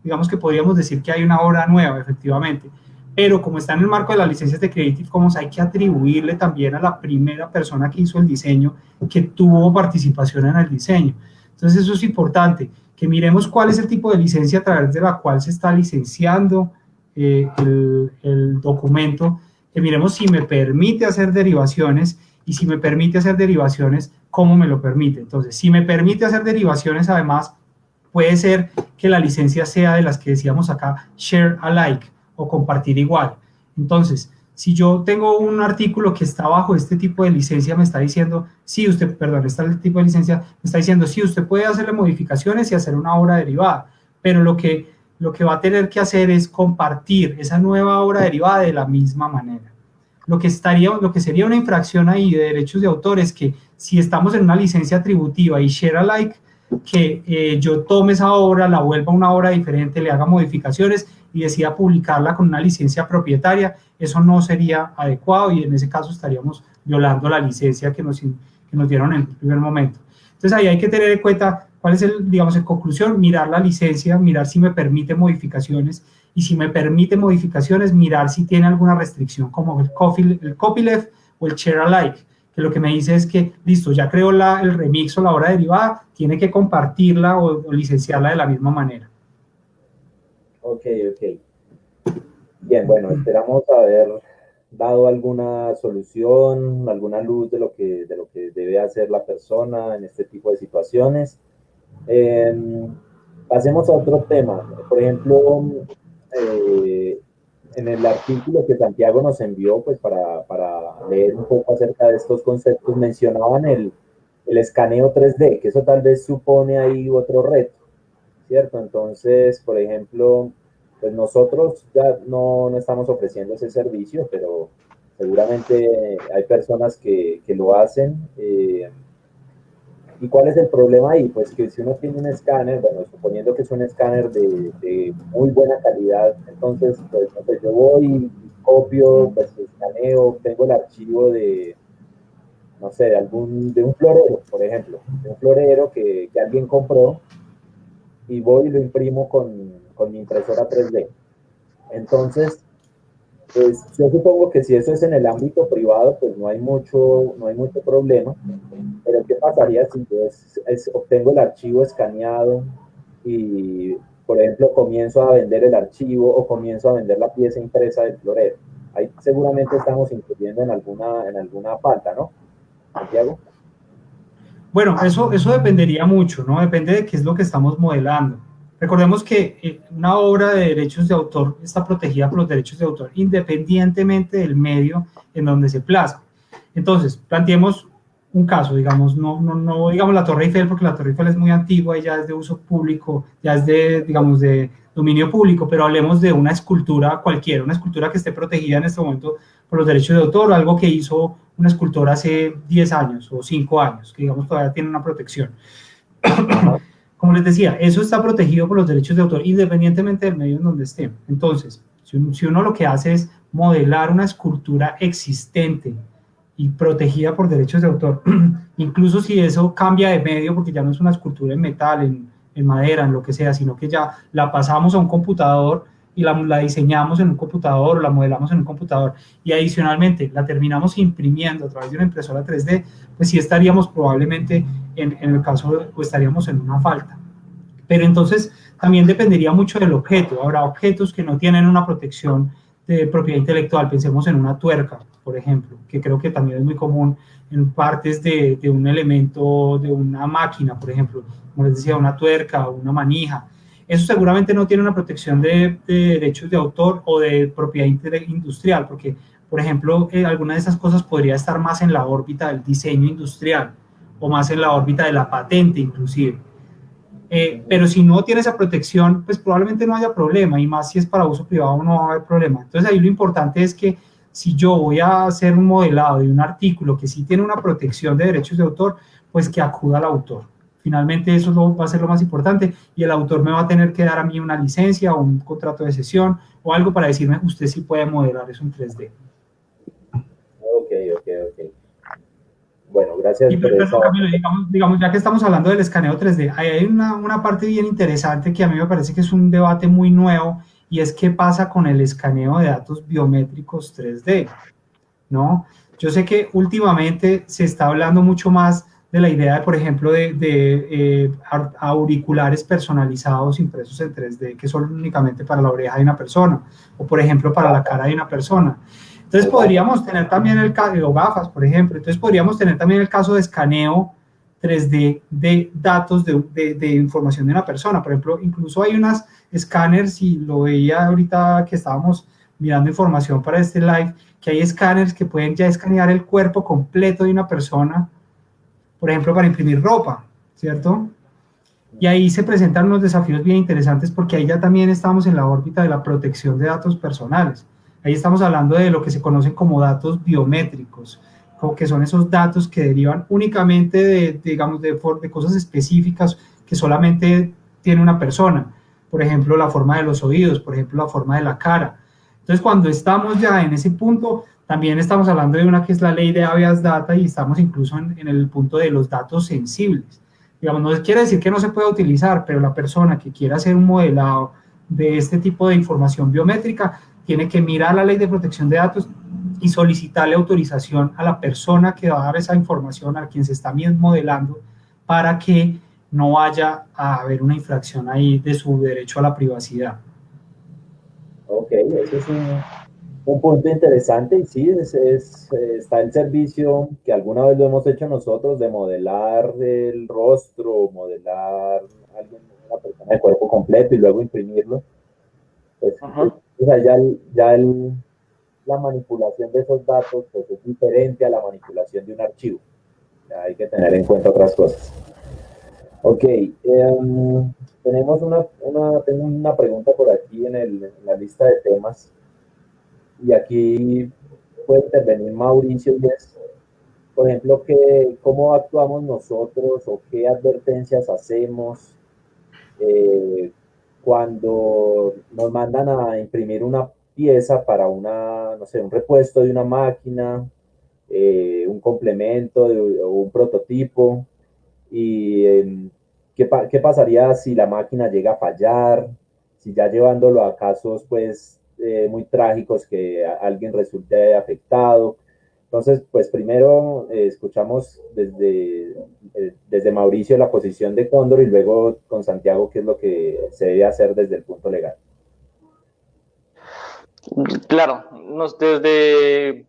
Digamos que podríamos decir que hay una obra nueva, efectivamente. Pero como está en el marco de las licencias de Creative Commons, hay que atribuirle también a la primera persona que hizo el diseño, que tuvo participación en el diseño. Entonces eso es importante, que miremos cuál es el tipo de licencia a través de la cual se está licenciando el documento, que miremos si me permite hacer derivaciones y si me permite hacer derivaciones, cómo me lo permite. Entonces, si me permite hacer derivaciones, además, puede ser que la licencia sea de las que decíamos acá, share alike o compartir igual. Entonces, si yo tengo un artículo que está bajo este tipo de licencia, me está diciendo, sí, usted, perdón, está el tipo de licencia, me está diciendo, sí, usted puede hacerle modificaciones y hacer una obra derivada, pero lo que va a tener que hacer es compartir esa nueva obra derivada de la misma manera. Lo que sería una infracción ahí de derechos de autor es que si estamos en una licencia atributiva y share alike, que yo tome esa obra, la vuelva una obra diferente, le haga modificaciones y decida publicarla con una licencia propietaria, eso no sería adecuado y en ese caso estaríamos violando la licencia que nos dieron en el primer momento. Entonces ahí hay que tener en cuenta cuál es digamos, en conclusión, mirar la licencia, mirar si me permite modificaciones y si me permite modificaciones, mirar si tiene alguna restricción como el copyleft o el share alike, que lo que me dice es que, listo, ya creó el remix o la obra derivada, tiene que compartirla o licenciarla de la misma manera. Ok. Bien, bueno, esperamos haber dado alguna solución, alguna luz de lo que debe hacer la persona en este tipo de situaciones. Eh, Pasemos a otro tema. Por ejemplo, en el artículo que Santiago nos envió, pues para leer un poco acerca de estos conceptos, mencionaban el escaneo 3D, que eso tal vez supone ahí otro reto, ¿cierto? Entonces, por ejemplo, pues nosotros ya no estamos ofreciendo ese servicio, pero seguramente hay personas que lo hacen. ¿Y cuál es el problema ahí? Pues que si uno tiene un escáner, bueno, suponiendo que es un escáner de muy buena calidad, entonces, pues, no sé, yo voy y copio, pues, escaneo, tengo el archivo de, no sé, de un florero, por ejemplo, de un florero que alguien compró, y voy y lo imprimo con mi impresora 3D. Entonces, pues yo supongo que si eso es en el ámbito privado, pues no hay mucho problema. Pero ¿qué pasaría si yo obtengo el archivo escaneado y, por ejemplo, comienzo a vender el archivo o comienzo a vender la pieza impresa del florero? Ahí seguramente estamos incurriendo en alguna falta, ¿no, Santiago? Bueno, eso dependería mucho, ¿no? Depende de qué es lo que estamos modelando. Recordemos que una obra de derechos de autor está protegida por los derechos de autor independientemente del medio en donde se plasma. Entonces, planteemos un caso, digamos, no digamos la Torre Eiffel, porque la Torre Eiffel es muy antigua y ya es de uso público, ya es de, digamos, de dominio público, pero hablemos de una escultura cualquiera, una escultura que esté protegida en este momento por los derechos de autor, o algo que hizo una escultora hace 10 años o 5 años, que digamos todavía tiene una protección. Como les decía, eso está protegido por los derechos de autor independientemente del medio en donde esté. Entonces, si uno lo que hace es modelar una escultura existente y protegida por derechos de autor, incluso si eso cambia de medio, porque ya no es una escultura en metal, en madera, en lo que sea, sino que ya la pasamos a un computador y la diseñamos en un computador o la modelamos en un computador y adicionalmente la terminamos imprimiendo a través de una impresora 3D, pues sí estaríamos probablemente en el caso, o estaríamos en una falta. Pero entonces también dependería mucho del objeto. Habrá objetos que no tienen una protección de propiedad intelectual. Pensemos en una tuerca, por ejemplo, que creo que también es muy común en partes de un elemento, de una máquina, por ejemplo, como les decía, una tuerca o una manija. Eso seguramente no tiene una protección de derechos de autor o de propiedad industrial, porque, por ejemplo, alguna de esas cosas podría estar más en la órbita del diseño industrial o más en la órbita de la patente, inclusive. Pero si no tiene esa protección, pues probablemente no haya problema, y más si es para uso privado no va a haber problema. Entonces ahí lo importante es que si yo voy a hacer un modelado de un artículo que sí tiene una protección de derechos de autor, pues que acuda al autor. Finalmente eso va a ser lo más importante, y el autor me va a tener que dar a mí una licencia o un contrato de cesión o algo para decirme usted sí puede modelar eso en 3D. Ok. Bueno, gracias Y por esa. perdón, Camilo, digamos, ya que estamos hablando del escaneo 3D, hay una parte bien interesante que a mí me parece que es un debate muy nuevo, y es qué pasa con el escaneo de datos biométricos 3D, ¿no? Yo sé que últimamente se está hablando mucho más de la idea, de, por ejemplo, de auriculares personalizados impresos en 3D, que son únicamente para la oreja de una persona, o por ejemplo para la cara de una persona. Entonces podríamos tener también el caso de gafas, por ejemplo. Entonces podríamos tener también el caso de escaneo 3D de datos de información de una persona. Por ejemplo, incluso hay unas escáneres, y lo veía ahorita que estábamos mirando información para este live, que hay escáneres que pueden ya escanear el cuerpo completo de una persona, por ejemplo, para imprimir ropa, ¿cierto? Y ahí se presentan unos desafíos bien interesantes, porque ahí ya también estamos en la órbita de la protección de datos personales. Ahí estamos hablando de lo que se conocen como datos biométricos, como que son esos datos que derivan únicamente digamos, de cosas específicas que solamente tiene una persona. Por ejemplo, la forma de los oídos, por ejemplo, la forma de la cara. Entonces, cuando estamos ya en ese punto, también estamos hablando de una que es la ley de habeas data, y estamos incluso en el punto de los datos sensibles. Digamos, no quiere decir que no se pueda utilizar, pero la persona que quiera hacer un modelado de este tipo de información biométrica tiene que mirar la ley de protección de datos y solicitarle autorización a la persona que va a dar esa información, a quien se está modelando, para que no vaya a haber una infracción ahí de su derecho a la privacidad. Ok, ese es un punto interesante, y sí, está el servicio que alguna vez lo hemos hecho nosotros, de modelar el rostro, modelar a una persona de cuerpo completo y luego imprimirlo. Pues, o sea, la manipulación de esos datos, pues, es diferente a la manipulación de un archivo. hay que tener en cuenta otras cosas. Ok, tenemos tengo una pregunta por aquí en la lista de temas, y aquí puede intervenir Mauricio, y es, por ejemplo, cómo actuamos nosotros o qué advertencias hacemos cuando nos mandan a imprimir una pieza para no sé, un repuesto de una máquina, un complemento o un prototipo, y ¿qué pasaría si la máquina llega a fallar? Si ya llevándolo a casos pues muy trágicos, que alguien resulte afectado. Entonces, pues primero escuchamos desde Mauricio la posición de Cóndor, y luego con Santiago qué es lo que se debe hacer desde el punto legal. Claro, desde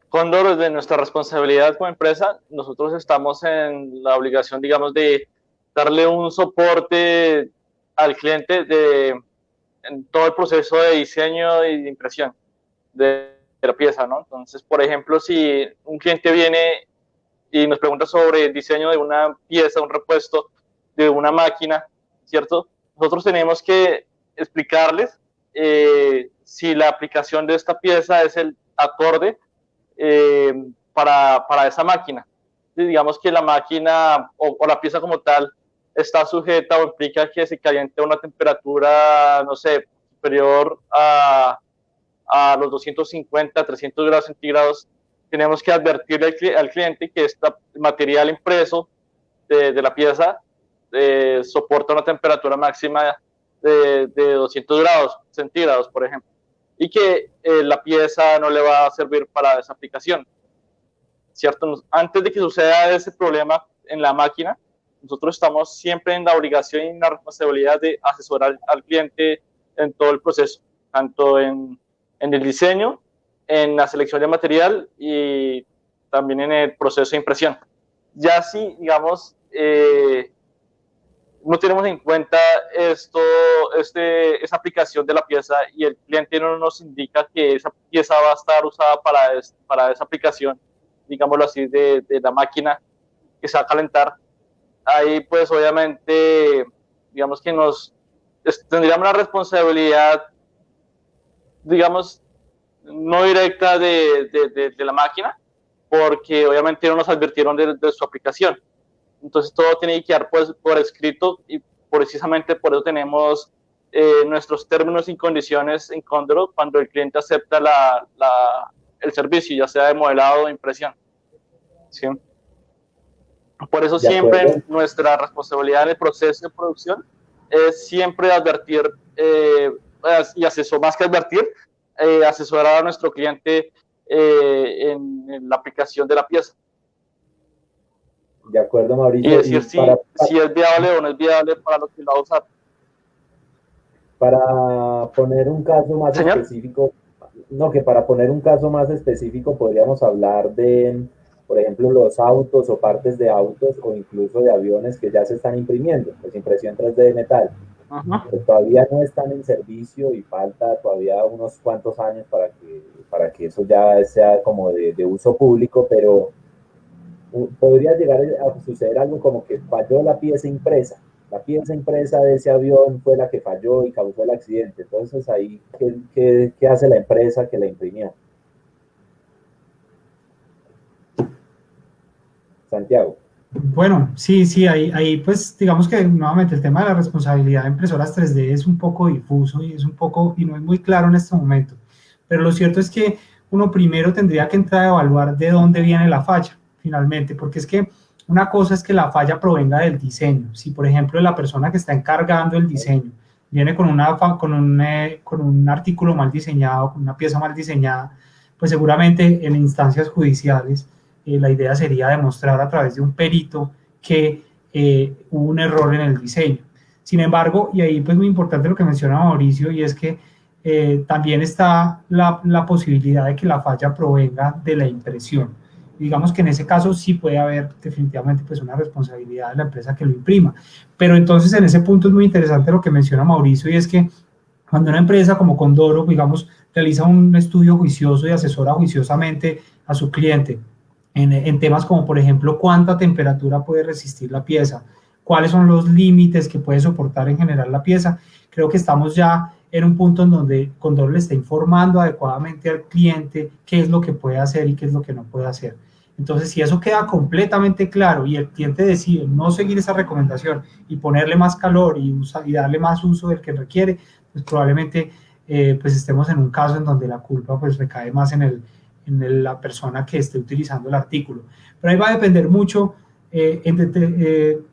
Cóndor, desde nuestra responsabilidad como empresa, nosotros estamos en la obligación, digamos, de darle un soporte al cliente en todo el proceso de diseño y de impresión de la pieza, ¿no? Entonces, por ejemplo, si un cliente viene y nos pregunta sobre el diseño de una pieza, un repuesto de una máquina, ¿cierto? Nosotros tenemos que explicarles si la aplicación de esta pieza es el acorde para esa máquina. Y digamos que la máquina o la pieza como tal está sujeta o implica que se caliente a una temperatura, no sé, superior a los 250, 300 grados centígrados, tenemos que advertirle al cliente que este material impreso de la pieza soporta una temperatura máxima de 200 grados centígrados, por ejemplo, y que la pieza no le va a servir para esa aplicación, ¿cierto? Antes de que suceda ese problema en la máquina, nosotros estamos siempre en la obligación y en la responsabilidad de asesorar al cliente en todo el proceso, tanto en el diseño, en la selección de material y también en el proceso de impresión. Ya si, digamos, no tenemos en cuenta esa aplicación de la pieza y el cliente no nos indica que esa pieza va a estar usada para esa aplicación, digámoslo así, de la máquina que se va a calentar, ahí pues obviamente, digamos que tendríamos la responsabilidad, digamos, no directa de la máquina, porque obviamente no nos advirtieron de su aplicación. Entonces todo tiene que quedar por escrito, y precisamente por eso tenemos nuestros términos y condiciones en Cóndor cuando el cliente acepta el servicio, ya sea de modelado o de impresión. ¿Sí? Por eso siempre nuestra responsabilidad en el proceso de producción es siempre advertir y más que advertir, asesorar a nuestro cliente en la aplicación de la pieza. De acuerdo, Mauricio. Y decir si es viable o no es viable para lo que lo va a usar. Para poner un caso más específico, para poner un caso más específico podríamos hablar de, por ejemplo, los autos o partes de autos o incluso de aviones que ya se están imprimiendo, pues impresión 3D de metal. Que todavía no están en servicio y falta todavía unos cuantos años para que eso ya sea como de uso público, pero podría llegar a suceder algo como que falló la pieza impresa. La pieza impresa de ese avión fue la que falló y causó el accidente. Entonces ahí, ¿qué hace la empresa que la imprimió? Santiago. Bueno, sí, ahí pues digamos que nuevamente el tema de la responsabilidad de impresoras 3D es un poco difuso y no es muy claro en este momento, pero lo cierto es que uno primero tendría que entrar a evaluar de dónde viene la falla finalmente, porque es que una cosa es que la falla provenga del diseño. Si por ejemplo la persona que está encargando el diseño viene con un artículo mal diseñado, con una pieza mal diseñada, pues seguramente en instancias judiciales la idea sería demostrar a través de un perito que hubo un error en el diseño. Sin embargo, y ahí pues muy importante lo que menciona Mauricio, y es que también está la posibilidad de que la falla provenga de la impresión. Digamos que en ese caso sí puede haber definitivamente pues una responsabilidad de la empresa que lo imprima. Pero entonces en ese punto es muy interesante lo que menciona Mauricio, y es que cuando una empresa como Condoro, digamos, realiza un estudio juicioso y asesora juiciosamente a su cliente, en temas como, por ejemplo, cuánta temperatura puede resistir la pieza, cuáles son los límites que puede soportar en general la pieza. Creo que estamos ya en un punto en donde Condor le está informando adecuadamente al cliente qué es lo que puede hacer y qué es lo que no puede hacer. Entonces, si eso queda completamente claro y el cliente decide no seguir esa recomendación y ponerle más calor y darle más uso del que requiere, pues probablemente pues estemos en un caso en donde la culpa pues recae más la persona que esté utilizando el artículo. Pero ahí va a depender mucho,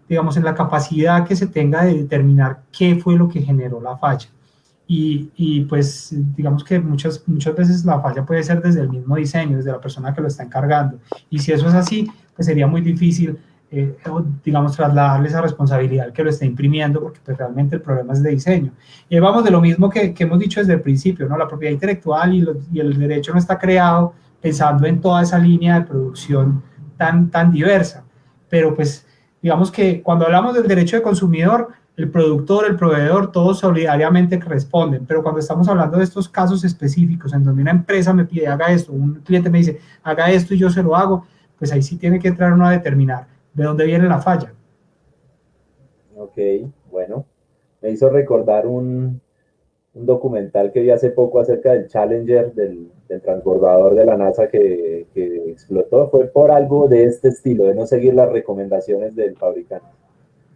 digamos, en la capacidad que se tenga de determinar qué fue lo que generó la falla. Pues digamos que muchas veces la falla puede ser desde el mismo diseño, desde la persona que lo está encargando. Y si eso es así, pues sería muy difícil, digamos, trasladarle esa responsabilidad al que lo está imprimiendo, porque pues realmente el problema es de diseño. Y ahí vamos de lo mismo que hemos dicho desde el principio, ¿no? La propiedad intelectual y el derecho no está creado pensando en toda esa línea de producción tan diversa. Pero pues digamos que cuando hablamos del derecho de consumidor, el productor, el proveedor, todos solidariamente responden, pero cuando estamos hablando de estos casos específicos en donde una empresa me pide haga esto, un cliente me dice haga esto y yo se lo hago, pues ahí sí tiene que entrar uno a determinar de dónde viene la falla. Ok, bueno, me hizo recordar un documental que vi hace poco acerca del Challenger, del transbordador de la NASA que explotó. Fue por algo de este estilo, de no seguir las recomendaciones del fabricante.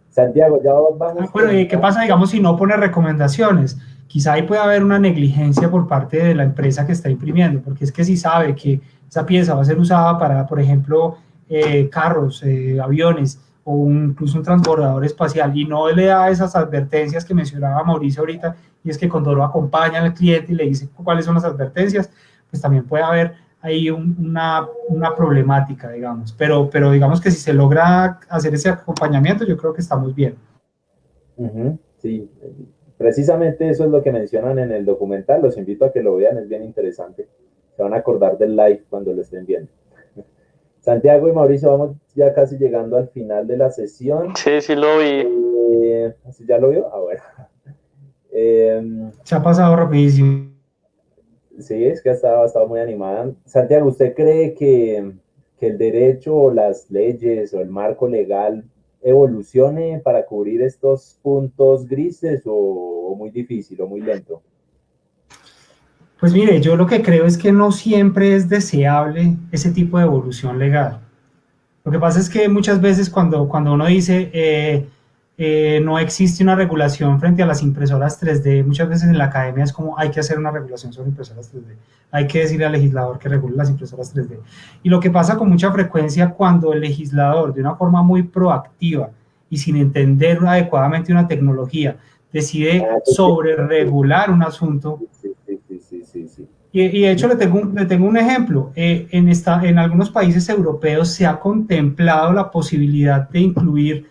Santiago, ya vamos Bueno, ¿y qué pasa, digamos, si no pone recomendaciones? Quizá ahí puede haber una negligencia por parte de la empresa que está imprimiendo, porque es que si sabe que esa pieza va a ser usada para, por ejemplo, carros, aviones o incluso un transbordador espacial y no le da esas advertencias que mencionaba Mauricio ahorita, y es que Condoro acompaña al cliente y le dice cuáles son las advertencias, pues también puede haber ahí una problemática, digamos. Pero digamos que si se logra hacer ese acompañamiento, yo creo que estamos bien. Sí, precisamente eso es lo que mencionan en el documental. Los invito a que lo vean, es bien interesante. Se van a acordar del live cuando lo estén viendo. Santiago y Mauricio, vamos ya casi llegando al final de la sesión. Sí, sí lo vi. ¿Ya lo vio? Ah, bueno. Se ha pasado rapidísimo. Sí, es que ha estado muy animada. Santiago, ¿usted cree que el derecho o las leyes o el marco legal evolucione para cubrir estos puntos grises o muy difícil o muy lento? Pues mire, yo lo que creo es que no siempre es deseable ese tipo de evolución legal. Lo que pasa es que muchas veces cuando uno dice no existe una regulación frente a las impresoras 3D, muchas veces en la academia es como hay que hacer una regulación sobre impresoras 3D, hay que decirle al legislador que regule las impresoras 3D. Y lo que pasa con mucha frecuencia cuando el legislador, de una forma muy proactiva y sin entender adecuadamente una tecnología, decide sobre regular un asunto. Sí. Y de hecho le tengo un ejemplo. En algunos países europeos se ha contemplado la posibilidad de incluir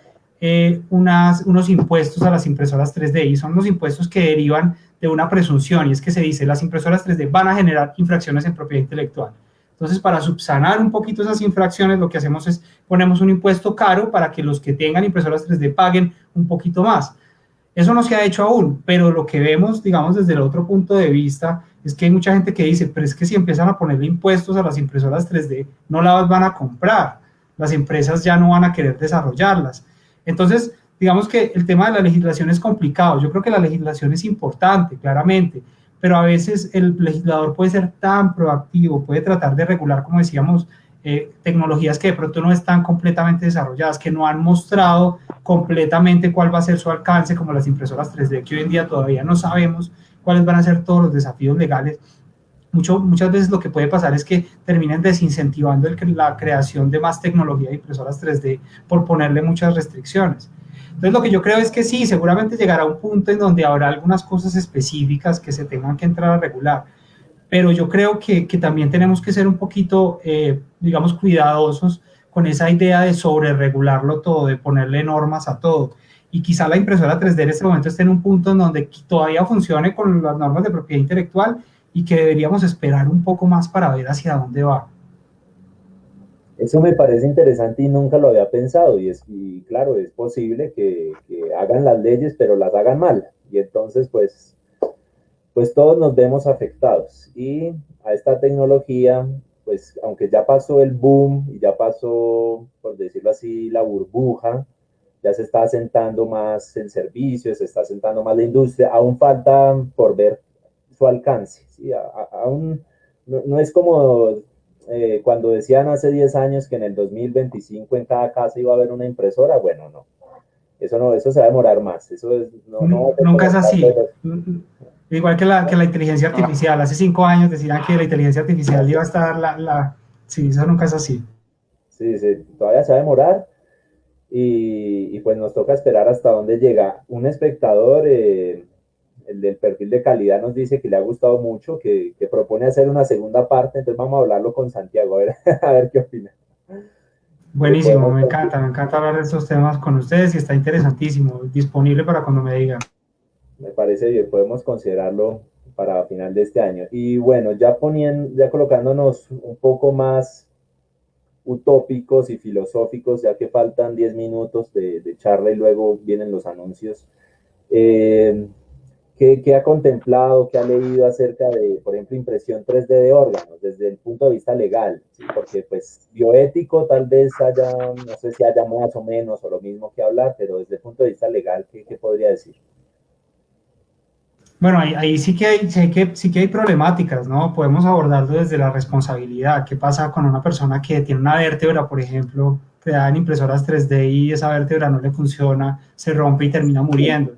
unos impuestos a las impresoras 3D, y son los impuestos que derivan de una presunción, y es que se dice las impresoras 3D van a generar infracciones en propiedad intelectual. Entonces, para subsanar un poquito esas infracciones, lo que hacemos es ponemos un impuesto caro para que los que tengan impresoras 3D paguen un poquito más. Eso no se ha hecho aún, pero lo que vemos, digamos, desde el otro punto de vista, es que hay mucha gente que dice, pero es que si empiezan a ponerle impuestos a las impresoras 3D, no las van a comprar, las empresas ya no van a querer desarrollarlas. Entonces, digamos que el tema de la legislación es complicado. Yo creo que la legislación es importante, claramente, pero a veces el legislador puede ser tan proactivo, puede tratar de regular, como decíamos, tecnologías que de pronto no están completamente desarrolladas, que no han mostrado completamente cuál va a ser su alcance, como las impresoras 3D, que hoy en día todavía no sabemos cuáles van a ser todos los desafíos legales. Muchas veces lo que puede pasar es que terminen desincentivando la creación de más tecnología de impresoras 3D por ponerle muchas restricciones. Entonces lo que yo creo es que sí, seguramente llegará un punto en donde habrá algunas cosas específicas que se tengan que entrar a regular, pero yo creo que también tenemos que ser un poquito, digamos, cuidadosos con esa idea de sobreregularlo todo, de ponerle normas a todo. Y quizá la impresora 3D en este momento esté en un punto en donde todavía funcione con las normas de propiedad intelectual y que deberíamos esperar un poco más para ver hacia dónde va. Eso me parece interesante y nunca lo había pensado. Y claro, es posible que hagan las leyes, pero las hagan mal. Y entonces, pues todos nos vemos afectados. Y a esta tecnología pues aunque ya pasó el boom y ya pasó, por decirlo así, la burbuja, ya se está asentando más el servicio, se está asentando más la industria, aún falta por ver su alcance, ¿sí? Aún no es como cuando decían hace 10 años que en el 2025 en cada casa iba a haber una impresora, bueno, no, eso se va a demorar más, eso es, no Nunca es así. Igual que la inteligencia artificial, hace 5 años decían que la inteligencia artificial iba a estar sí, eso nunca es así. Sí, todavía se va a demorar y pues nos toca esperar hasta dónde llega. Un espectador, el del perfil de calidad, nos dice que le ha gustado mucho, que propone hacer una segunda parte, entonces vamos a hablarlo con Santiago, a ver, a ver qué opina. Buenísimo, me encanta hablar de estos temas con ustedes y está interesantísimo, disponible para cuando me digan. Me parece bien, podemos considerarlo para final de este año. Y bueno, ya colocándonos un poco más utópicos y filosóficos, ya que faltan 10 minutos de charla y luego vienen los anuncios. ¿Qué ha contemplado, qué ha leído acerca de, por ejemplo, impresión 3D de órganos desde el punto de vista legal? ¿Sí? Porque pues bioético tal vez haya, no sé si haya más o menos o lo mismo que hablar, pero desde el punto de vista legal, ¿qué podría decir? Bueno, ahí sí que hay problemáticas, ¿no? Podemos abordarlo desde la responsabilidad. ¿Qué pasa con una persona que tiene una vértebra, por ejemplo, que da en impresoras 3D y esa vértebra no le funciona, se rompe y termina muriendo?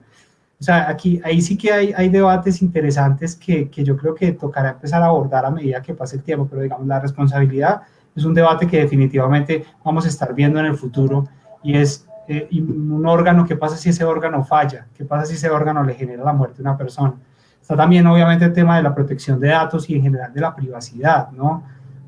O sea, ahí sí que hay debates interesantes que yo creo que tocará empezar a abordar a medida que pase el tiempo, pero digamos, la responsabilidad es un debate que definitivamente vamos a estar viendo en el futuro y es un órgano, ¿qué pasa si ese órgano falla? ¿Qué pasa si ese órgano le genera la muerte a una persona? Está también obviamente el tema de la protección de datos y en general de la privacidad, ¿no?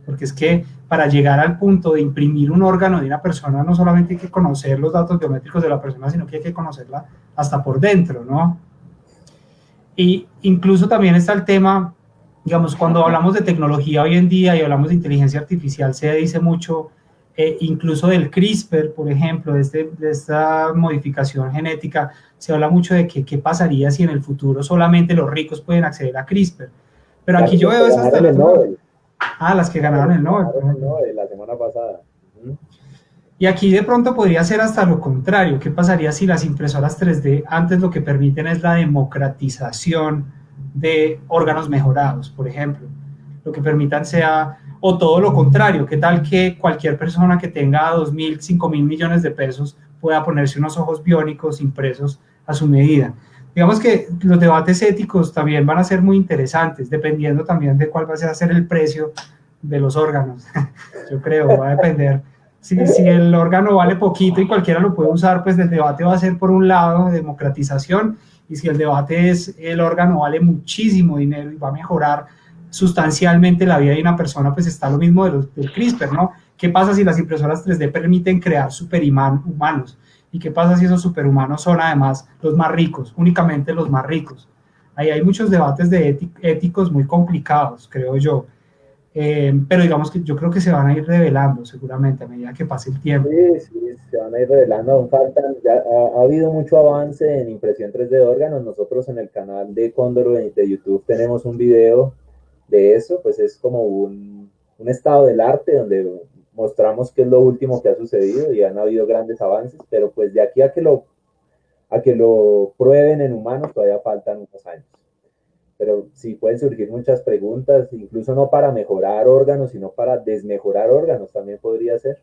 Porque es que para llegar al punto de imprimir un órgano de una persona no solamente hay que conocer los datos biométricos de la persona, sino que hay que conocerla hasta por dentro, ¿no? Y incluso también está el tema, digamos, cuando hablamos de tecnología hoy en día y hablamos de inteligencia artificial, se dice mucho incluso del CRISPR, por ejemplo, de esta modificación genética, se habla mucho de qué pasaría si en el futuro solamente los ricos pueden acceder a CRISPR. Pero aquí yo veo esas las que ganaron el Nobel. La semana pasada. Y aquí de pronto podría ser hasta lo contrario. ¿Qué pasaría si las impresoras 3D antes lo que permiten es la democratización de órganos mejorados, por ejemplo? Lo que permitan sea, o todo lo contrario, ¿qué tal que cualquier persona que tenga 2.000, 5.000 millones de pesos pueda ponerse unos ojos biónicos impresos a su medida? Digamos que los debates éticos también van a ser muy interesantes, dependiendo también de cuál va a ser el precio de los órganos. Yo creo, va a depender. Si el órgano vale poquito y cualquiera lo puede usar, pues el debate va a ser por un lado de democratización, y si el debate es el órgano vale muchísimo dinero y va a mejorar sustancialmente la vida de una persona, pues está lo mismo del CRISPR, ¿no? ¿Qué pasa si las impresoras 3D permiten crear superhumanos? ¿Y qué pasa si esos superhumanos son además los más ricos, únicamente los más ricos? Ahí hay muchos debates éticos muy complicados, creo yo. Pero digamos que yo creo que se van a ir revelando seguramente a medida que pase el tiempo. Sí, se van a ir revelando, aún faltan, ya ha habido mucho avance en impresión 3D de órganos. Nosotros en el canal de Cóndor de YouTube tenemos un video de eso, pues es como un estado del arte donde mostramos qué es lo último que ha sucedido y han habido grandes avances, pero pues de aquí a que lo prueben en humanos todavía faltan unos años. Pero sí pueden surgir muchas preguntas, incluso no para mejorar órganos, sino para desmejorar órganos, también podría ser.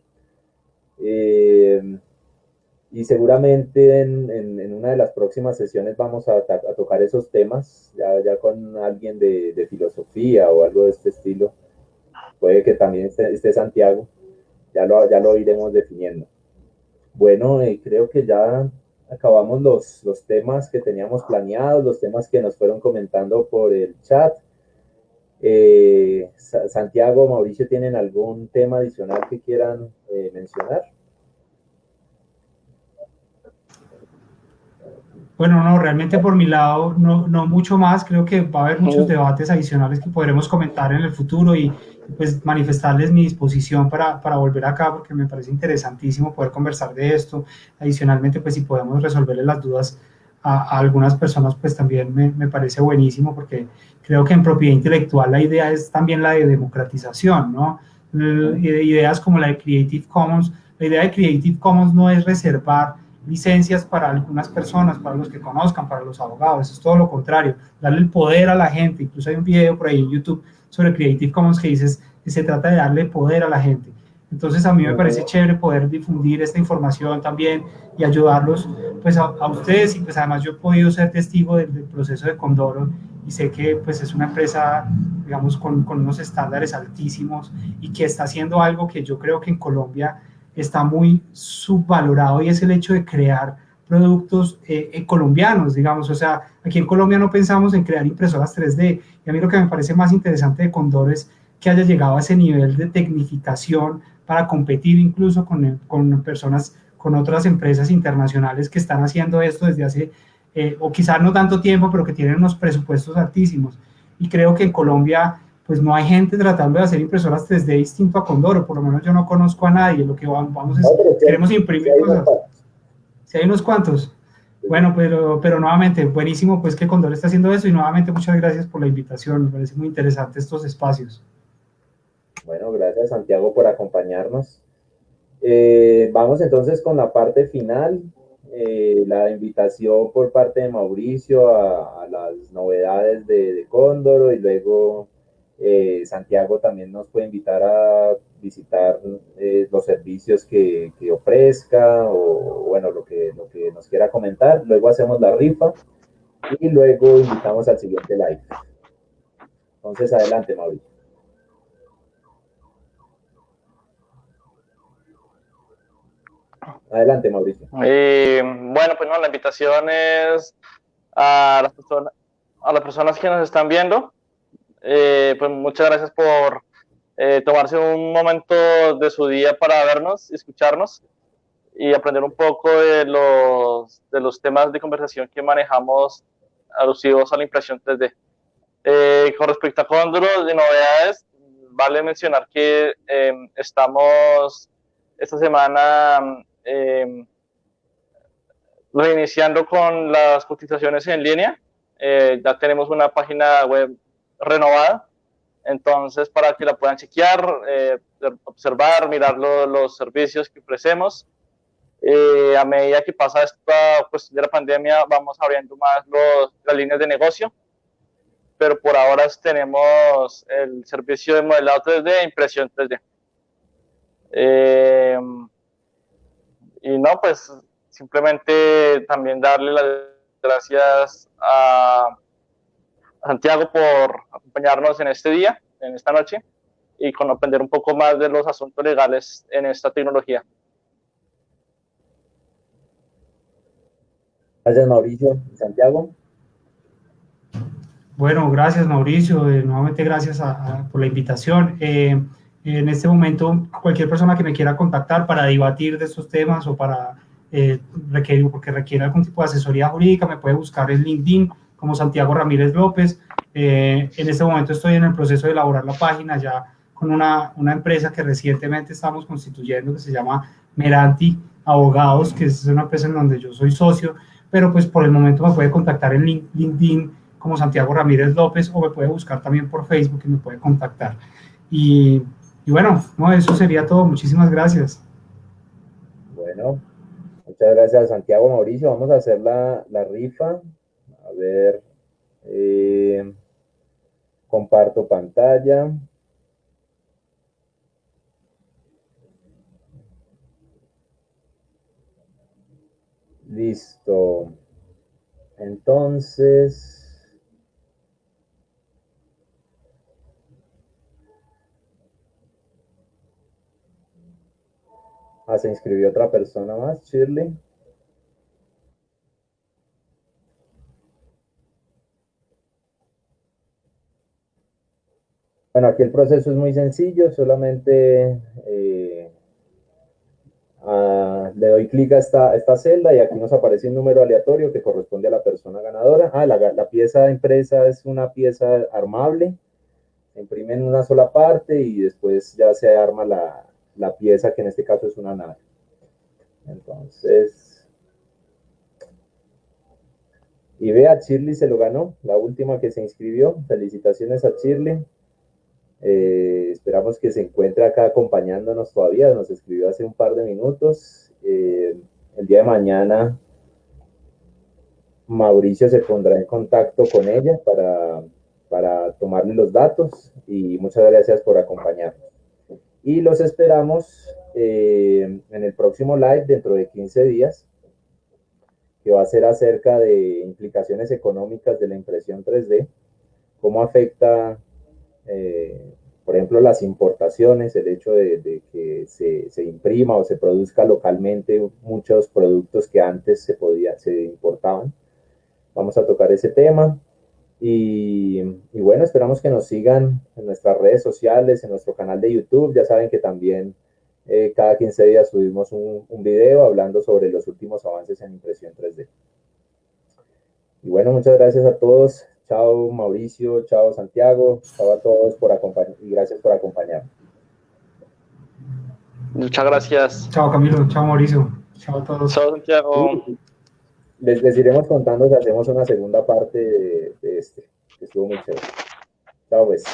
Y seguramente en una de las próximas sesiones vamos a tocar esos temas, ya con alguien de filosofía o algo de este estilo. Puede que también esté Santiago, ya lo iremos definiendo. Bueno, creo que ya acabamos los temas que teníamos planeados, los temas que nos fueron comentando por el chat. Santiago, Mauricio, ¿tienen algún tema adicional que quieran mencionar? Bueno, no, realmente por mi lado no mucho más. Creo que va a haber muchos debates adicionales que podremos comentar en el futuro y pues manifestarles mi disposición para volver acá, porque me parece interesantísimo poder conversar de esto. Adicionalmente, pues si podemos resolverles las dudas a algunas personas, pues también me parece buenísimo, porque creo que en propiedad intelectual la idea es también la de democratización, ¿no? Ideas como la de Creative Commons. La idea de Creative Commons no es reservar licencias para algunas personas, para los que conozcan, para los abogados, es todo lo contrario, darle el poder a la gente. Incluso hay un video por ahí en YouTube sobre Creative Commons que dice que se trata de darle poder a la gente. Entonces a mí me parece chévere poder difundir esta información también y ayudarlos pues a ustedes, y pues además yo he podido ser testigo del proceso de Condoro y sé que pues es una empresa, digamos, con unos estándares altísimos y que está haciendo algo que yo creo que en Colombia está muy subvalorado, y es el hecho de crear productos colombianos, digamos. O sea, aquí en Colombia no pensamos en crear impresoras 3D, y a mí lo que me parece más interesante de Condor es que haya llegado a ese nivel de tecnificación para competir incluso con personas, con otras empresas internacionales que están haciendo esto desde hace, o quizás no tanto tiempo, pero que tienen unos presupuestos altísimos. Y creo que en Colombia pues no hay gente tratando de hacer impresoras 3D distinto a Condoro. Por lo menos yo no conozco a nadie. Lo que vamos es, queremos imprimir cosas. Si hay unos cuantos. Bueno, pero nuevamente, buenísimo pues que Condor está haciendo eso, y nuevamente muchas gracias por la invitación. Me parece muy interesante estos espacios. Bueno, gracias Santiago por acompañarnos. Vamos entonces con la parte final, la invitación por parte de Mauricio a las novedades de Cóndoro, y luego Santiago también nos puede invitar a visitar los servicios que ofrezca, o bueno, lo que nos quiera comentar. Luego hacemos la rifa y luego invitamos al siguiente live. Entonces, adelante, Mauricio. Adelante, Mauricio. Bueno, pues no, la invitación es a las personas que nos están viendo. Pues muchas gracias por tomarse un momento de su día para vernos, escucharnos y aprender un poco de los temas de conversación que manejamos alusivos a la impresión 3D. Con respecto a Condoro, de novedades, vale mencionar que estamos esta semana reiniciando con las cotizaciones en línea. Ya tenemos una página web renovada, entonces para que la puedan chequear, observar, mirar los servicios que ofrecemos. A medida que pasa esta cuestión de la pandemia, vamos abriendo más las líneas de negocio, pero por ahora tenemos el servicio de modelado 3D e impresión 3D. Y no, pues simplemente también darle las gracias a Santiago por acompañarnos en este día, en esta noche, y con aprender un poco más de los asuntos legales en esta tecnología. Gracias, Mauricio. Santiago. Bueno, gracias Mauricio, nuevamente gracias por la invitación. En este momento, cualquier persona que me quiera contactar para debatir de estos temas, o para porque requiere algún tipo de asesoría jurídica, me puede buscar en LinkedIn como Santiago Ramírez López. En este momento estoy en el proceso de elaborar la página ya con una empresa que recientemente estamos constituyendo, que se llama Meranti Abogados, que es una empresa en donde yo soy socio, pero pues por el momento me puede contactar en LinkedIn como Santiago Ramírez López, o me puede buscar también por Facebook y me puede contactar. Y bueno, no, eso sería todo. Muchísimas gracias. Bueno, muchas gracias Santiago. Mauricio, vamos a hacer la rifa. A ver, comparto pantalla. Listo. Entonces, se inscribió otra persona más, Shirley. Bueno, aquí el proceso es muy sencillo, solamente le doy clic a esta celda, y aquí nos aparece un número aleatorio que corresponde a la persona ganadora. La pieza impresa es una pieza armable, se imprime en una sola parte y después ya se arma la pieza, que en este caso es una nave. Entonces, Y vea, Shirley se lo ganó, la última que se inscribió. Felicitaciones a Shirley. Esperamos que se encuentre acá acompañándonos todavía. Nos escribió hace un par de minutos. El día de mañana Mauricio se pondrá en contacto con ella para tomarle los datos, y muchas gracias por acompañarnos. Y los esperamos en el próximo live dentro de 15 días, que va a ser acerca de implicaciones económicas de la impresión 3D, cómo afecta, por ejemplo, las importaciones, el hecho de que se imprima o se produzca localmente muchos productos que antes se importaban. Vamos a tocar ese tema. Y bueno, esperamos que nos sigan en nuestras redes sociales, en nuestro canal de YouTube. Ya saben que también cada 15 días subimos un video hablando sobre los últimos avances en impresión 3D. Y bueno, muchas gracias a todos. Chao Mauricio, chao Santiago, chao a todos y gracias por acompañarnos. Muchas gracias. Chao Camilo, chao Mauricio, chao a todos. Chao Santiago. Les iremos contando si hacemos una segunda parte de este, que estuvo muy chévere. Chao pues.